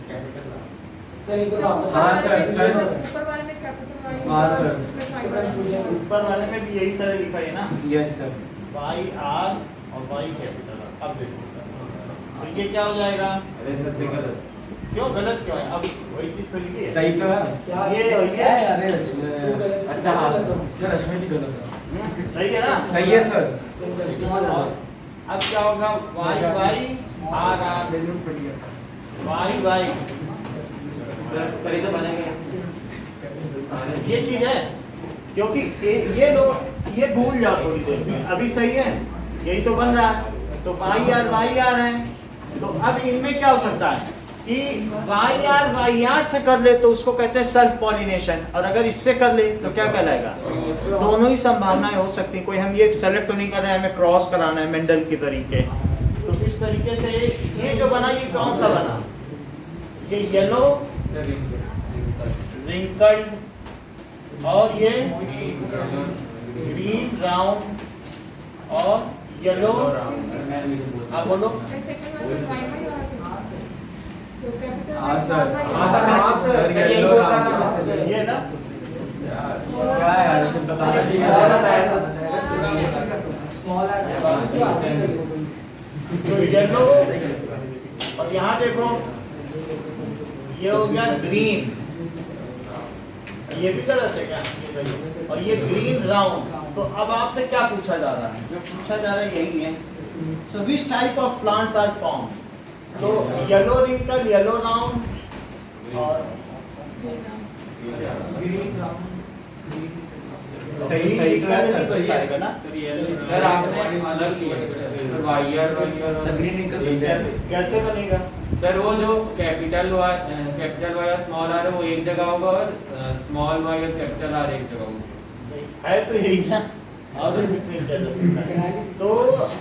कैपिटल हाँ सर ऊपर वाले में कैपिटल वाई, हाँ, सर। ऊपर वाले में भी यही तरह लिखा है ना, यस सर YR और Y कैपिटल। अब देखो तो ये क्या हो जाएगा, अरे सत्य गलत। क्यों गलत क्यों है? अब वही चीज तो लिखी है, सही तो है ये और ये अरे अच्छा हाँ सर रश्मि जी गलत है। सही है ना? सही है सर। और अब क्या होगा, YY RR YY, तभी तो बनेंगे। ये चीज है, क्योंकि ये लोग ये भूल जाओ थोड़ी देर में, अभी सही है, यही तो बन रहा है, तो YR है। तो अब इनमें क्या हो सकता है कि YR से कर ले तो उसको कहते हैं सेल्फ पॉलिनेशन, और अगर इससे कर ले तो क्या कहलाएगा? दोनों ही संभावनाएं हो सकती हैं, कोई हम ये सेलेक्ट तो नहीं कर रहे हैं, हमें क्रॉस कराना है मेंडल के तरीके। तो इस तरीके से ये जो बना, ये कौन सा बना, ये येलो रिंकल्ड, और ये ग्रीन राउंड और येलो। आप बोलो। हाँ सर हाँ सर ये ना क्या है यार, इसे बताना चाहिए। तो येलो, और यहाँ देखो ये हो गया ग्रीन, ये भी गलत है क्या? ये सही है। और ये ग्रीन राउंड। तो अब आपसे क्या पूछा जा रहा है? जो पूछा जा रहा है यही है। So which type of plants are form? तो येलो रिंकल, येलो राउंड और सही सही तो है सर, सही आएगा ना? सर आपने अलग लिया सर, वायर कैसे बनेगा? सर वो जो कैपिटल वायर स्मॉल आर है वो एक जगह होगा, और स्मॉल वायर कैपिटल आर एक जगह होगा। है तो यही ना, और भी कुछ नहीं किया जा सकता है। तो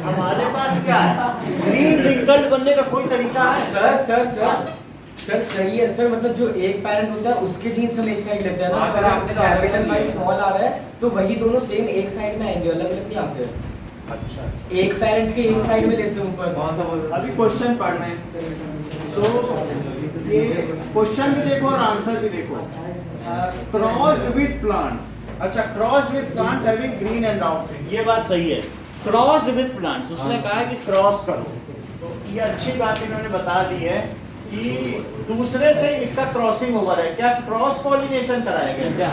हमारे पास क्या है? ग्रीन रिंकल्ड बनने का कोई तरीका है? सर सर सर सर सही है सर, मतलब जो एक पेरेंट होता है उसके जीन्स हम एक साइड लेते हैं ना, अगर आपने कैपिटल बाई स्मॉल आ रहा है तो वही दोनों सेम एक साइड में आएंगे, अलग अलग नहीं आते। अच्छा, एक पेरेंट के एक साइड में लेते हैं ऊपर। अभी क्वेश्चन पढ़ रहे हैं। तो ये क्वेश्चन भी देखो और आंसर भी देखो। क्रॉस्ड विद प्लांट, अच्छा crossed with plant having green and outside, ये बात सही है। क्रॉस्ड विद प्लांट्स, उसने कहा है कि क्रॉस करो, तो ये अच्छी बात इन्होंने बता दी है कि दूसरे से इसका क्रॉसिंग ओवर है। क्या क्रॉस पॉलिनेशन कराया गया क्या?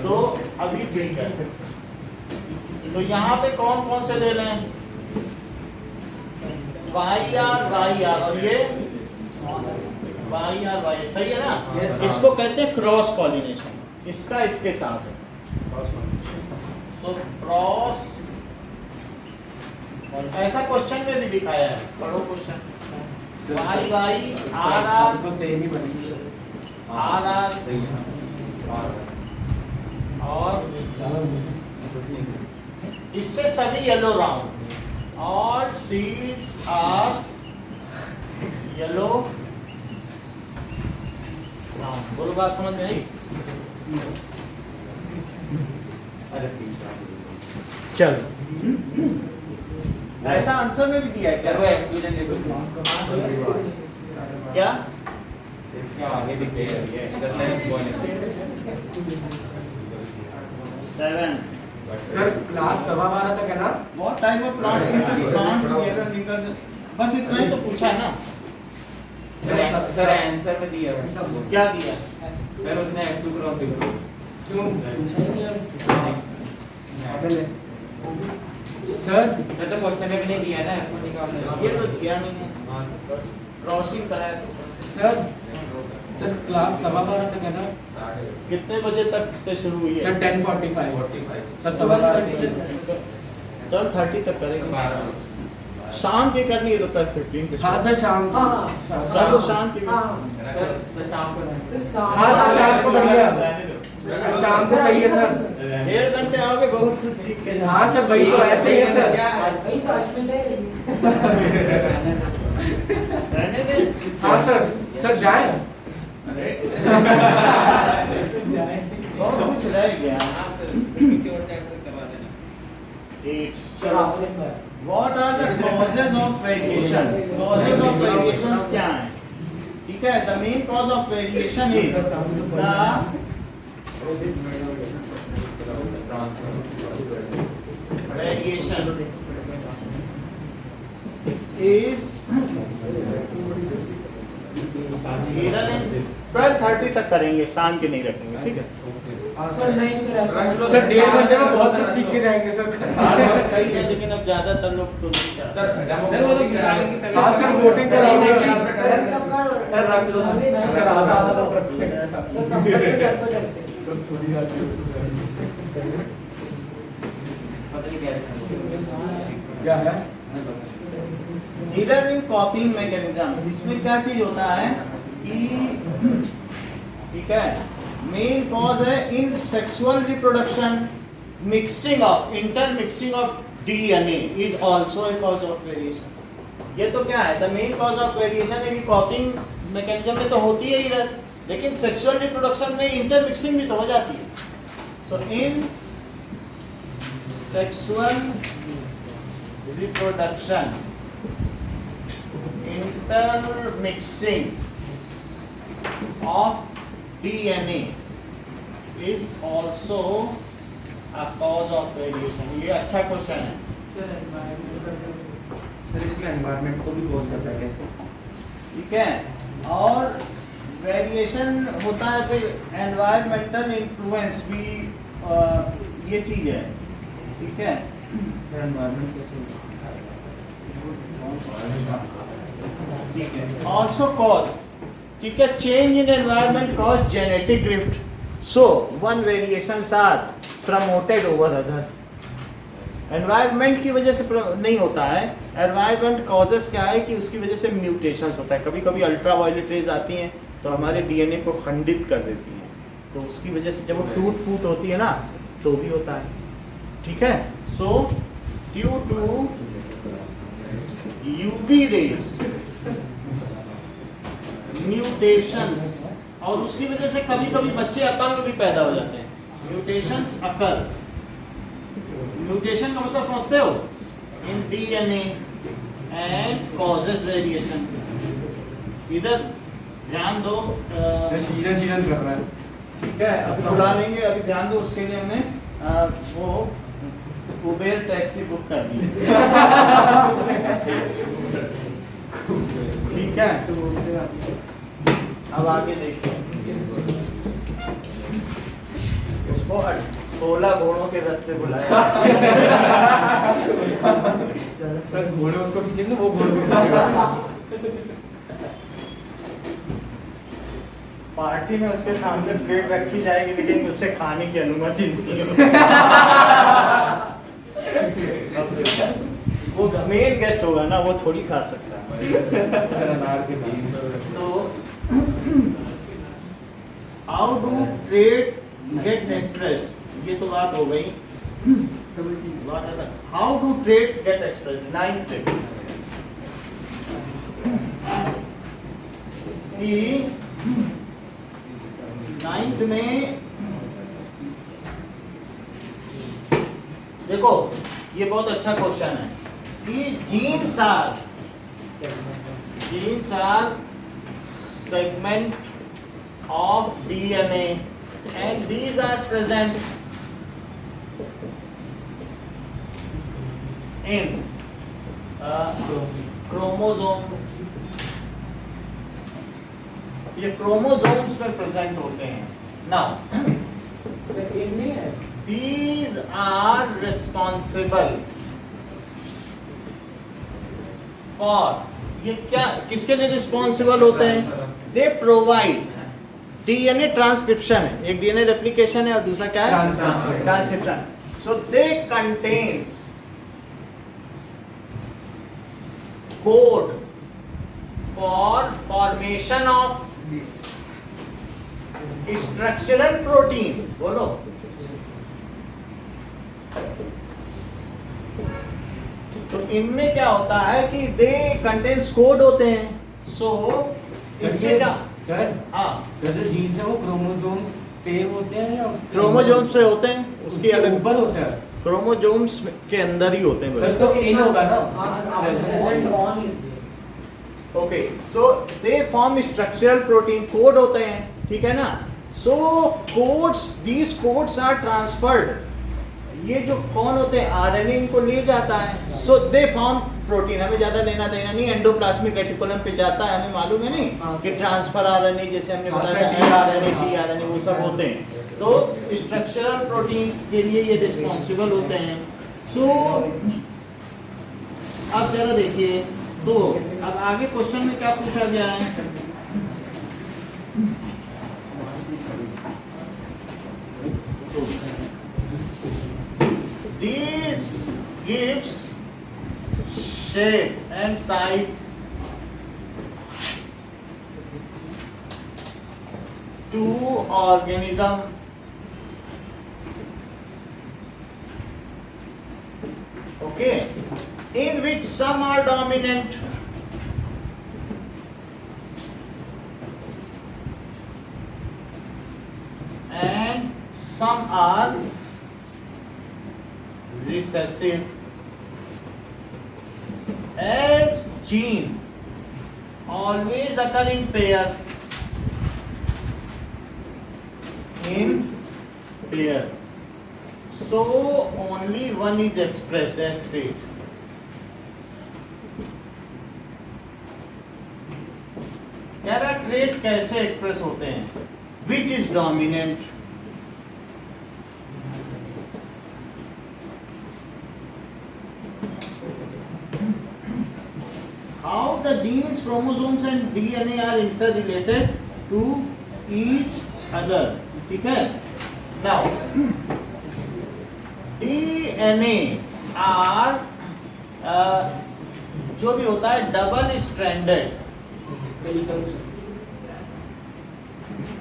तो अभी ठीक है। तो यहाँ पे कौन कौन से ले लें? YR और ये YR, सही है ना? इसको कहते हैं क्रॉस पॉलिनेशन। इसका इसके साथ है तो क्रॉस, ऐसा क्वेश्चन में भी दिखाया है। पढ़ो क्वेश्चन। YR तो सेम ही बनेगी। RR और इससे सभी yellow round, all seeds are yellow round. बोलो बात समझ में आई? चलो, ऐसा आंसर में भी दिया है सर वो क्या? एक्सक्लूजन देखो क्या? क्या आगे दिख रही है इधर से पॉइंट 7 सर क्लास 12:15 तक है ना? What type of plant yellow निकल? बस इतना ही तो पूछा है ना? सर आंसर में दिया है क्या दिया? सर उसने एक्टिव क्रॉप दिखा क्यों? सर सर तो क्वेश्चन में भी नहीं दिया ना, इसको निकालना ये तो दिया नहीं है, बस क्रॉसिंग कराया। सर सर क्लास 12:15 तक है ना? कितने बजे तक से शुरू हुई है? सर 10:45 सर 12:15 12:30 तक करेंगे। शाम की करनी है तो कल 15 के हाँ सर शाम को। कर लो शाम की। सर शाम को हाँ सर शाम को बढ़िया, शाम को सही है सर। 1.5 घंटे आओगे, बहुत कुछ सीख के जाओगे। हाँ सर वही तो, ऐसे ही है सर। रहने दे। हाँ सर सर जाए। बहुत कुछ रह गया। किसी और चैप्टर करवा देना। 8 चलो, What are the causes of variation? Causes of variations क्या हैं? ठीक है, the main cause of variation is the variation is error in 12:30 तक करेंगे, शाम के नहीं रखेंगे, ठीक है? सर नहीं सर ऐसा सर 1.5 घंटे में बहुत कुछ सीख के जाएंगे सर। हाँ सर, कई है लेकिन अब ज्यादातर लोग तो नहीं चाहते। हाँ सर वोटिंग कराओगे सर रख लो सर आधा आधा लोग रखते हैं। पता नहीं क्या क्या है? इधर इन कॉपिंग मैकेनिज्म, इसमें क्या चीज होता है कि ठीक है, मेन कॉज है इन sexual reproduction, mixing of intermixing of DNA is also a cause of variation. ये तो क्या है, the main cause of variation है कि कॉपिंग मैकेनिज्म में तो होती है इधर, लेकिन सेक्सुअल रिप्रोडक्शन में इंटरमिक्सिंग भी तो हो जाती है। So in sexual reproduction intermixing of DNA is also a cause of variation. ये अच्छा क्वेश्चन है. सर इसमें एनवायरनमेंट को भी कॉज करता है कैसे? ठीक है. और वेरिएशन होता है फिर एनवायरमेंटल इन्फ्लुएंस भी ये चीज है. ठीक है. सर एनवायरनमेंट कैसे? ठीक है. Also cause. ठीक है. Change in environment cause genetic drift. So one variations are promoted over other. Environment की वजह से नहीं होता है. एनवायरनमेंट कॉजेस क्या है कि उसकी वजह से म्यूटेशंस होता है. कभी कभी अल्ट्रा वायलेट रेज आती हैं तो हमारे डीएनए को खंडित कर देती हैं. तो उसकी वजह से जब वो टूट फूट होती है ना तो भी होता है. ठीक है. So due to UV rays mutations, और उसकी वजह से कभी कभी बच्चे अपंग भी पैदा हो जाते हैं. म्यूटेशंस अकर. म्यूटेशन का मतलब समझते हो? In DNA and causes variation. इधर ध्यान दो. सीजन कर रहा है. ठीक है. अभी बुला लेंगे. अभी ध्यान दो. उसके लिए हमने वो उबेर टैक्सी बुक कर दी. ठीक है. अब आगे देखते हैं. उसको 16 घोड़ों के रथ पे बुलाया. सर घोड़े उसको खींचेंगे, वो घोड़े को खींचेगा. पार्टी में उसके सामने प्लेट रखी जाएगी लेकिन उससे खाने की अनुमति नहीं. वो मेन गेस्ट होगा ना, वो थोड़ी खा सकता है. तो how do trait get expressed, ये तो बात हो गई. How do traits get expressed. 9th में देखो ये बहुत अच्छा क्वेश्चन है कि genes are segment of DNA and these are present in chromosome. ये क्रोमोसोम्स में प्रेजेंट होते हैं. नाउ सर इनमें है. these are responsible for, ये क्या किसके लिए रिस्पॉन्सिबल होते हैं? दे प्रोवाइड डीएनए ट्रांसक्रिप्शन है. एक डीएनए रेप्लिकेशन है और दूसरा क्या है? Transcription. So they contains code for formation of structural protein. बोलो. तो इनमें क्या होता है कि दे कंटेन्स कोड होते हैं. सो इससे क्या? सर हाँ, सर जो जीन्स है वो क्रोमोसोम्स पे होते हैं या उसके क्रोमोसोम्स पे होते हैं. उसके अलग ऊपर होता है. क्रोमोसोम्स के अंदर ही होते हैं. सर तो इन होगा ना. Okay. So they form structural protein. Code होते हैं. ठीक है ना. So codes, these codes are transferred. ये जो कौन होते हैं? आरएनए इनको ले जाता है. सो दे फॉर्म प्रोटीन. हमें ज्यादा लेना देना नहीं. एंडोप्लाज्मिक रेटिकुलम पे जाता है. हमें मालूम है नहीं कि ट्रांसफर आरएनए जैसे हमने बताया टीआरएनए टीआरएनए वो सब होते हैं. तो स्ट्रक्चरल प्रोटीन के लिए ये रिस्पॉन्सिबल होते हैं. सो अब जरा देखिए. तो अब आगे क्वेश्चन में क्या पूछा गया है? These gives shape and size to organism. Okay, in which some are dominant and some are recessive. As gene always occur in pair, in clear. So only one is expressed as straight. कह रहा trait कैसे express होते हैं? Which is dominant? How the genes, chromosomes and DNA are interrelated to each other. ठीक है? Now, DNA are जो भी होता है डबल स्ट्रैंडेड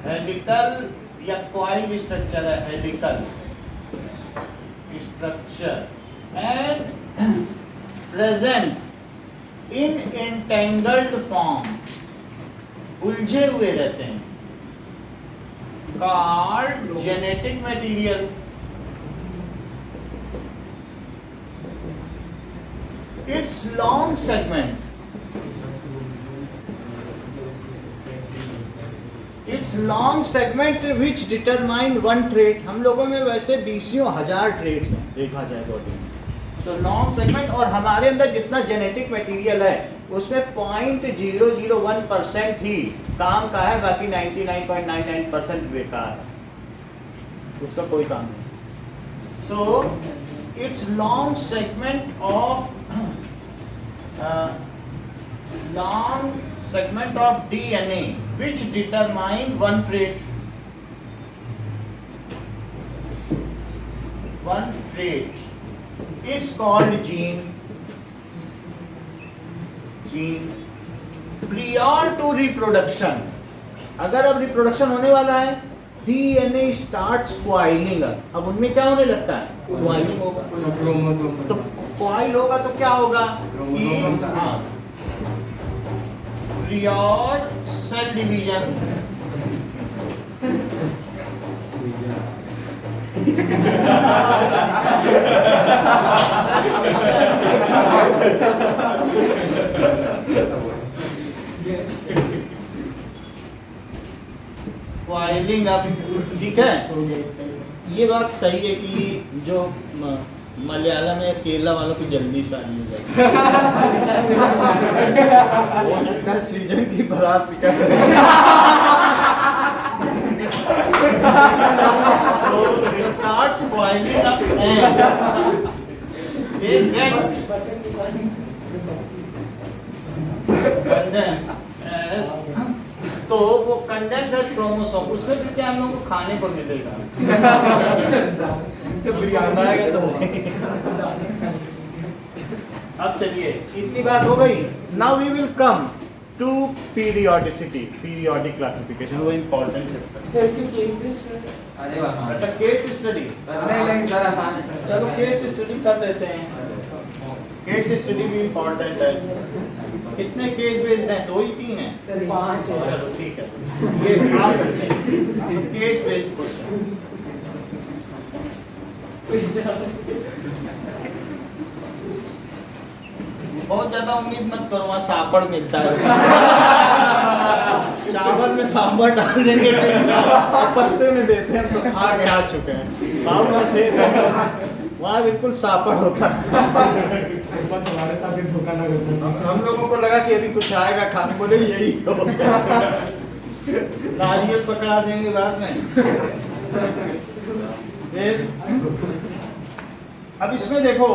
हेलिकल या कॉइल स्ट्रक्चर है, helical structure and present in entangled form, उलझे हुए रहते हैं, called genetic material. Its long segment, which determine one trait. हम लोगों में वैसे 20,000 ट्रेट्स हैं देखा जाए बॉडी में. So long segment, और हमारे अंदर जितना जेनेटिक मटेरियल है उसमें 0.001% ही काम का है, बाकी 99.99% बेकार है, उसका कोई काम नहीं. So its long segment of DNA which determine one trait. One trait is called gene. Prior to reproduction, अगर अब रिप्रोडक्शन होने वाला है, DNA starts coiling up. अब उनमें क्या होने लगता है? Coiling होगा. तो coil होगा तो क्या होगा? Prior cell division. Coiling up, ठीक है? ये बात सही है कि जो मलयालम या केरला वालों की जल्दी शादी हो जाती है, हो सकता है सीजन की बारात निकल starts boiling up and they get condensed as, तो वो कंडेंस एज क्रोमोसोम, उसमें भी क्या हम लोगों को खाने को मिलेगा? अब चलिए इतनी बात हो गई. Now we will come to periodicity, periodic classification, वो इम्पोर्टेंट चैप्टर. अच्छा केस स्टडी, चलो केस स्टडी कर लेते हैं. केस स्टडी भी इम्पोर्टेंट है. कितने केस बेस्ड हैं? 2 ही 3 हैं? 5. चलो ठीक है, ये आ सकते हैं. Case based question. बहुत ज्यादा उम्मीद मत करो, वहाँ सापड़ मिलता है. चावल में सांभर डाल देंगे और पत्ते में देते हैं, तो खा के आ चुके हैं. साउथ में थे वहाँ बिल्कुल सापड़ होता है. हमारे साथ भी धोखा ना करते. हम लोगों को लगा कि यदि कुछ आएगा खाने को, नहीं यही होगा. नारियल पकड़ा देंगे बाद में. अब इसमें देखो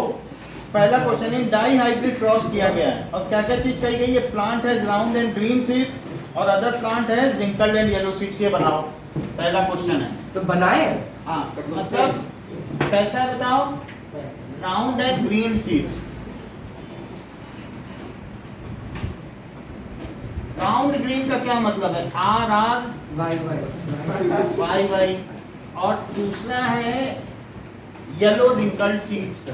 पहला क्वेश्चन है, डाई हाइब्रिड क्रॉस किया गया है और क्या क्या चीज कही गई है? Plant has round and green seeds और other plant has wrinkled and yellow seeds. ये बनाओ, पहला क्वेश्चन है. तो बनाए. हाँ मतलब कैसा है बताओ? Round and green seeds. Round green का क्या मतलब है? R R Y Y. और दूसरा है येलो रिंकल्ड सीड्स.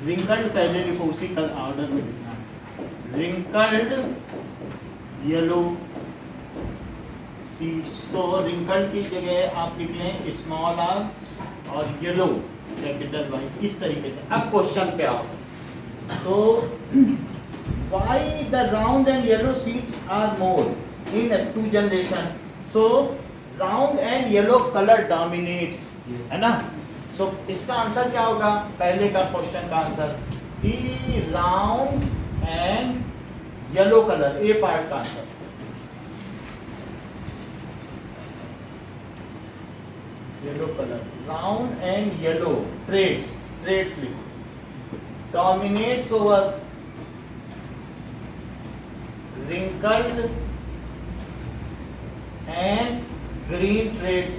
रिंकल्ड पहले लिखो, उसी का ऑर्डर में लिखना. Wrinkled yellow seeds. तो रिंकल्ड की जगह आप लिख लें स्मॉल आर और येलो कैपिटल वाई, इस तरीके से. अब क्वेश्चन पे आओ. तो why the round and yellow seeds are more in F2 generation? So round and yellow colour dominates, है ना? सो इसका आंसर क्या होगा पहले का क्वेश्चन का answer? The round and yellow colour, a part का answer. Yellow colour, round and yellow traits लिखो, dominates over wrinkled and green traits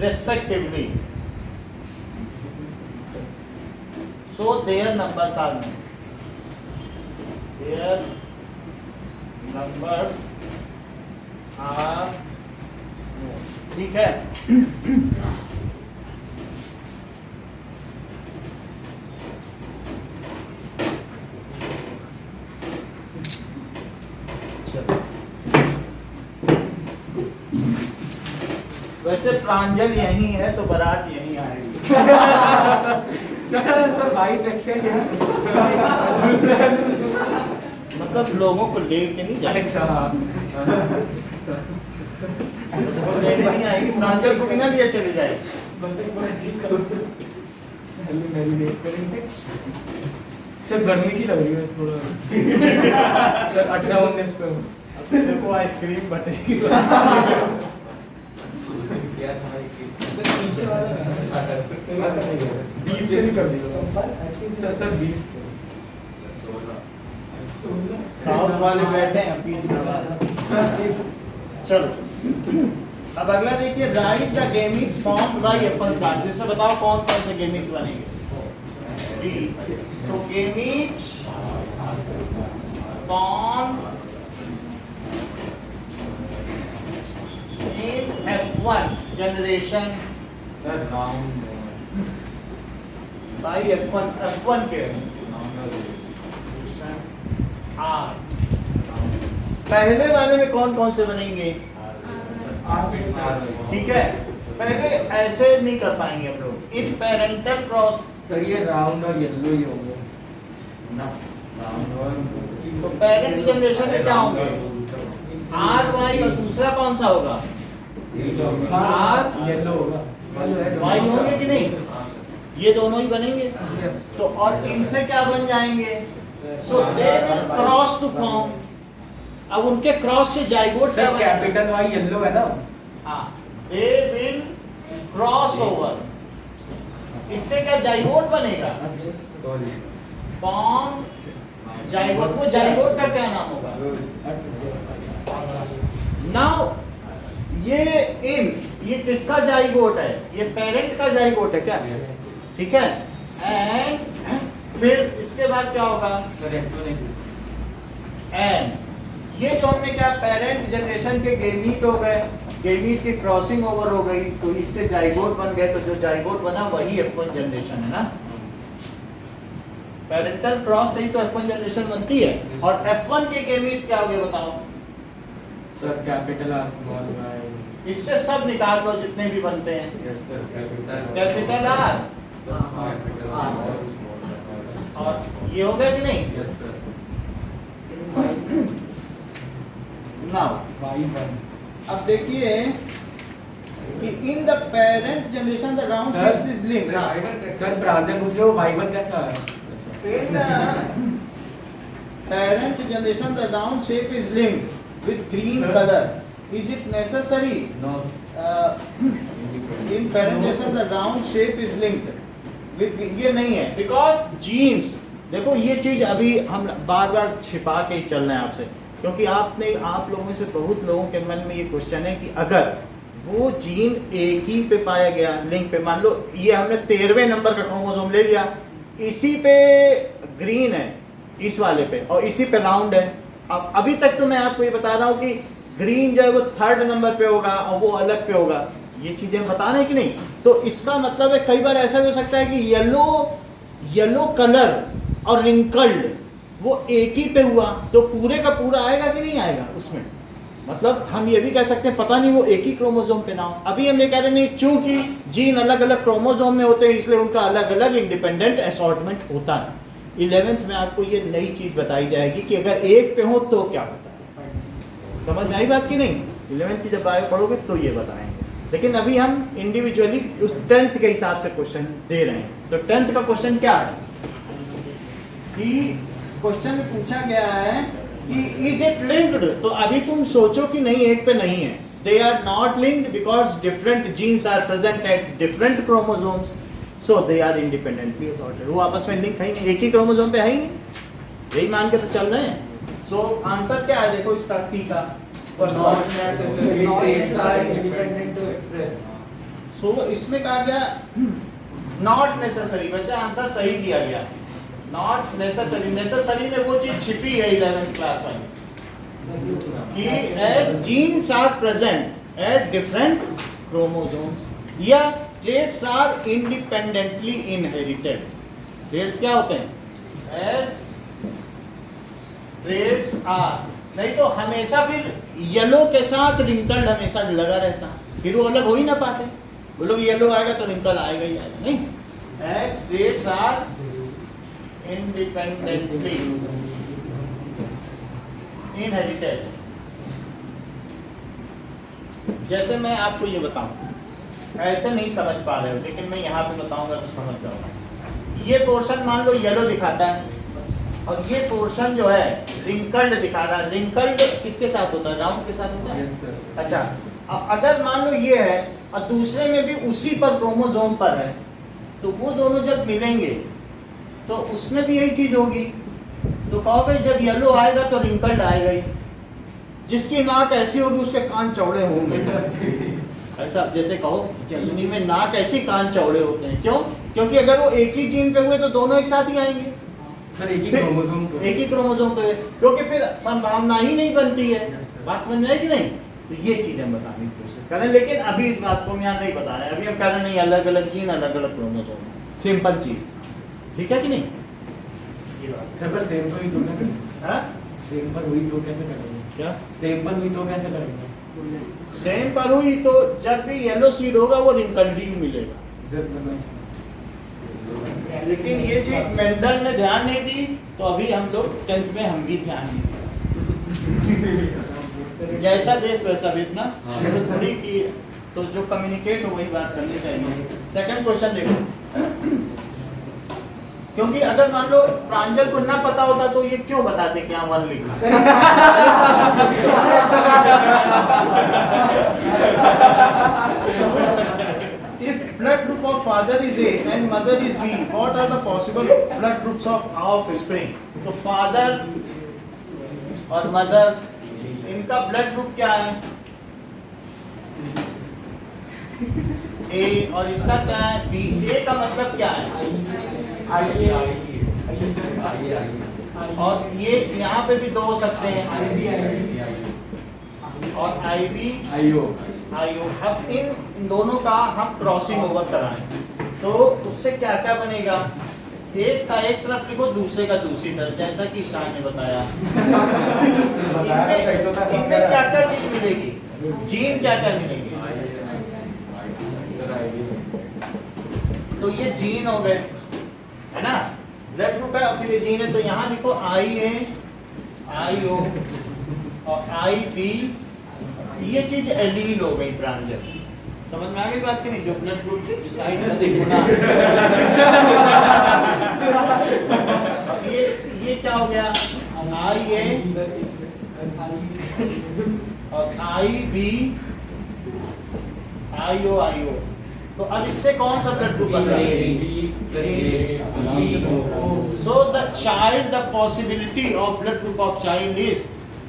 respectively, so their numbers are known, their numbers are known। ठीक है? वैसे प्रांजल यहीं है तो बारात यहीं आएगी। सर भाई रखे मतलब लोगों को लेके नहीं जाएंगे, वो लेने नहीं आएगी, प्रांजल को बिना लिए चली जाएगी। सर गर्मी सी लग रही है थोड़ा। सर 18-19 पे देखो आइसक्रीम बटेगी। सर 20 साउथ वाले बैठे हैं पीछे वाले। चलो अब अगला देखिए, right the गेमिक्स formed by F1 cards. इसमें बताओ कौन कौन से गेमिक्स बनेंगे? So gametes formed in F1 generation by F1 के R। पहले वाले में कौन कौन से बनेंगे? ठीक है, पहले ऐसे नहीं कर पाएंगे हम लोग। इन पेरेंटल क्रॉस, सर ये राउंड और येलो ही होंगे ना? तो पेरेंट जनरेशन में क्या होंगे? आर वाई, और दूसरा कौन सा होगा? आर येलो होगा, वाई होंगे कि नहीं? ये दोनों ही बनेंगे। तो और इनसे क्या बन जाएंगे? So they will cross to form. अब उनके क्रॉस से जाइगोट क्या सर कैपिटल वाई येलो है ना? हाँ, दे विल क्रॉस ओवर। इससे क्या जाइगोट बनेगा? Form zygote. वो जाइगोट का क्या नाम होगा? नाउ ये किसका जाइगोट है? ये पेरेंट का जाइगोट है क्या? ठीक है। एंड फिर इसके बाद क्या होगा? एंड ये जो हमने क्या पेरेंट जनरेशन के गेमीट हो गए, गेमीट की क्रॉसिंग ओवर हो गई, तो इससे जाइगोट बन गए। तो जो जाइगोट बना वही F1 जनरेशन है ना? पेरेंटल क्रॉस से ही तो F1 जनरेशन बनती है। और F1 के गेमीट्स क्या हो गए बताओ? Sir capital R small Y. इससे सब निकाल लो जितने भी बनते हैं। यस सर कैपिटल आर और ये हो गया कि नहीं? यस सर नाउ अब देखिए कि in the parent generation the round Sir, shape is linked. Sir ब्रांडर पूछ रहे हो वाई1 कैसा है? In parent generation, the round shape is linked with green Sir. color. Is it necessary? No In parent generation, the round shape is linked with ये नहीं है because genes। देखो ये चीज अभी हम बार बार छिपा के ही चल रहे हैं आपसे, क्योंकि आप लोगों में से बहुत लोगों के मन में ये क्वेश्चन है कि अगर वो जीन एक ही पे पाया गया लिंक पे, मान लो ये हमने 13वें नंबर का क्रोमोसोम ले लिया, इसी पे ग्रीन है इस वाले पे और इसी पे राउंड है। अब अभी तक तो मैं आपको ये बता रहा हूँ कि ग्रीन जो है वो 3rd नंबर पे होगा और वो अलग पे होगा, ये चीजें बता रहे हैं कि नहीं? तो इसका मतलब है कई बार ऐसा भी हो सकता है कि येलो कलर और रिंकल्ड वो एक ही पे हुआ, तो पूरे का पूरा आएगा कि नहीं आएगा उसमें? मतलब हम ये भी कह सकते हैं पता नहीं वो एक ही क्रोमोसोम पे ना हो। अभी हम ये कह रहे नहीं, चूंकि जीन अलग अलग क्रोमोसोम में होते हैं इसलिए उनका अलग अलग इंडिपेंडेंट असॉर्टमेंट होता है। 11th में आपको ये नई चीज बताई जाएगी कि अगर एक पे हो तो क्या होता है। समझ में आई बात की नहीं? 11th की जब आगे पढ़ोगे तो ये बताएंगे, लेकिन अभी हम इंडिविजुअली उस 10th के हिसाब से क्वेश्चन दे रहे हैं। तो 10th का क्वेश्चन क्या है कि क्वेश्चन में पूछा गया है कि इज इट लिंक्ड। तो अभी तुम सोचो कि नहीं, एक पे नहीं है। They are not linked because different genes are present at different chromosomes, so they are independently assorted. वो आपस में लिंक है ही नहीं, एक ही क्रोमोसोम पे है ही नहीं, यही मान के तो चल रहे हैं। सो आंसर क्या है देखो इसका, सी का फर्स्ट सो इसमें कहा गया नॉट नेसेसरी। वैसे आंसर सही दिया गया, नॉट नेसेसरी। नेसेसरी में वो चीज छिपी है 11th क्लास में कि as genes are present at different chromosomes या traits are independently inherited. Traits क्या होते हैं? एज ट्रेट्स आर, नहीं तो हमेशा फिर येलो के साथ रिंकल्ड हमेशा लगा रहता, फिर वो अलग हो ही ना पाते। वो लोग येलो आएगा तो रिंकल आएगा ही आएगा, नहीं। As traits are independently inherited. जैसे मैं आपको ये बताऊं, ऐसे नहीं समझ पा रहे हो, लेकिन मैं यहाँ पे बताऊंगा तो समझ जाओगे। ये पोर्शन मान लो येलो दिखाता है और ये पोर्शन जो है रिंकल्ड दिखा रहा है। रिंकल्ड किसके साथ होता है? राउंड के साथ होता है। अच्छा, अब अगर मान लो ये है और दूसरे में भी उसी पर क्रोमोसोम पर है, तो वो दोनों जब मिलेंगे तो उसमें भी यही चीज होगी। तो कहोगे जब येलो आएगा तो रिंकल्ड आएगा ही। जिसकी नाक ऐसी होगी उसके कान चौड़े होंगे। ऐसा जैसे कहो चलनी में नाक ऐसी, कान चौड़े होते हैं। क्यों? क्योंकि अगर वो एक ही जीन पे हुए तो दोनों एक साथ ही आएंगे, एक ही क्रोमोसोम पे, क्योंकि फिर संभावना ही नहीं बनती है। बात समझ में आई कि नहीं? तो ये चीज हम बताने की कोशिश करें, लेकिन अभी इस बात को हम यहाँ नहीं बता रहे। अभी हम कह रहे नहीं, अलग अलग जीन अलग अलग क्रोमोसोम, सिंपल चीज, ठीक है कि नहीं? सेम पर हुई तो क्या? सेम पर हुई तो कैसे करेंगे? क्या सेम पर हुई तो कैसे करेंगे? सेम पर हुई तो जब भी येलो सीड होगा वो रिंकल्ड ही मिलेगा। लेकिन ये चीज मेंडल ने ध्यान नहीं दी, तो अभी हम लोग 10th में हम भी ध्यान नहीं दें। जैसा देश वैसा बेच ना, थोड़ी की तो जो कम्युनिकेट हो वही बात करनी चाहिए। सेकंड क्वेश्चन देखो, क्योंकि अगर मान लो प्रांजल को ना पता होता तो ये क्यों बताते क्या 1 लिखा। If blood group of father is A and mother is B, what are the possible blood groups of offspring? तो father और mother इनका blood group क्या है? A और इसका क्या है? B। A का मतलब क्या है? और ये यहाँ पे भी 2 हो सकते हैं, और IB IO। अब इन दोनों का हम क्रॉसिंग ओवर कराएं तो उससे क्या क्या बनेगा? एक का एक तरफ लिखो, दूसरे का दूसरी तरफ, जैसा कि ईशान ने बताया। इनमें क्या क्या चीज मिलेगी? जीन क्या क्या मिलेगी? तो ये जीन हो गए, है ना? ब्लड ग्रुप है, फिर ये जीन है, तो यहाँ लिखो IA IO और IB। ये चीज एलील हो गई प्रांजल। समझ में आ गई बात की नहीं? जो ब्लड ग्रुप डिसाइड है देखो ना। अब ये क्या हो गया? IA और IB IO। तो अब इससे कौन सा ब्लड ग्रुप बन रहा है? So the child, the possibility of blood group of child is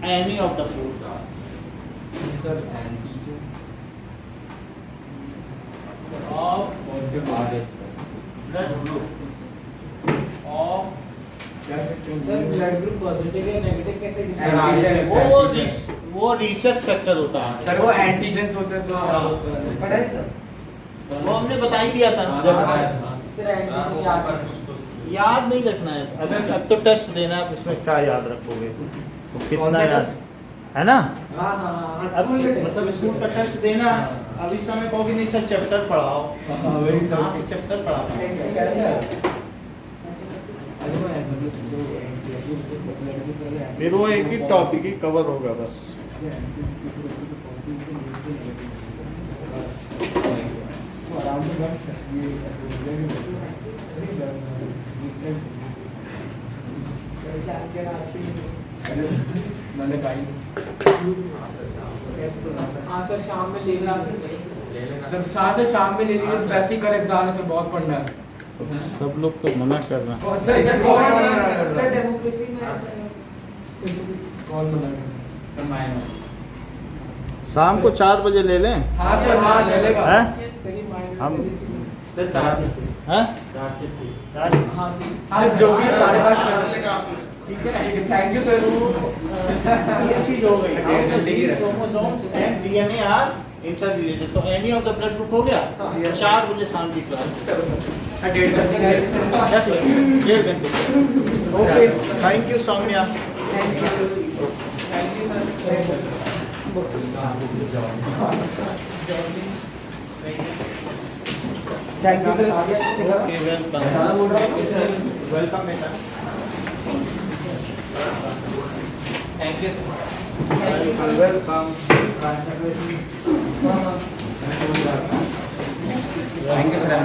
any of the 4. Of blood group of sir blood group positive या नेगेटिव कैसे डिसाइड? वो रिसर्च फैक्टर होता है सर। वो एंटीजेंस होते हैं तो पता नहीं, वो हमने बता ही दिया था। सर एंटीजन याद नहीं रखना है। अब तो टेस्ट देना है, उसमें क्या याद रखोगे? तो कितना याद है ना? अब मतलब स्कूल का टेस्ट देना। अब इस समय कहोगे नहीं सर चैप्टर पढ़ाओ, कहाँ से चैप्टर पढ़ाओ? फिर वो एक ही टॉपिक ही कवर होगा बस। मैंने भाई हाँ सर शाम में ले लेना सर से शाम में ले लीजिए, वैसे ही कल एग्जाम है सर, बहुत पढ़ना है। सब लोग तो मना कर रहे हैं। सर सर डेमोक्रेसी में ऐसा है कौन मना कर रहा है? शाम को 4 बजे ले लें। हाँ सर, हाँ चलेगा। हैं? सही मायने हम सर 4 हैं? 4 से 3 4 हाँ जो भी 5:30 ठीक है। Thank you sir. ये चीज हो गई। How the gene chromosomes and DNA are interrelated. तो any of the blood group हो गया? 4 बजे शाम की क्लास। 1:30 घंटे। Okay, thank you Saumya. Thank you sir. Okay, welcome. Welcome बेटा। Thank you. Welcome. Thank you sir.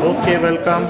Okay, welcome.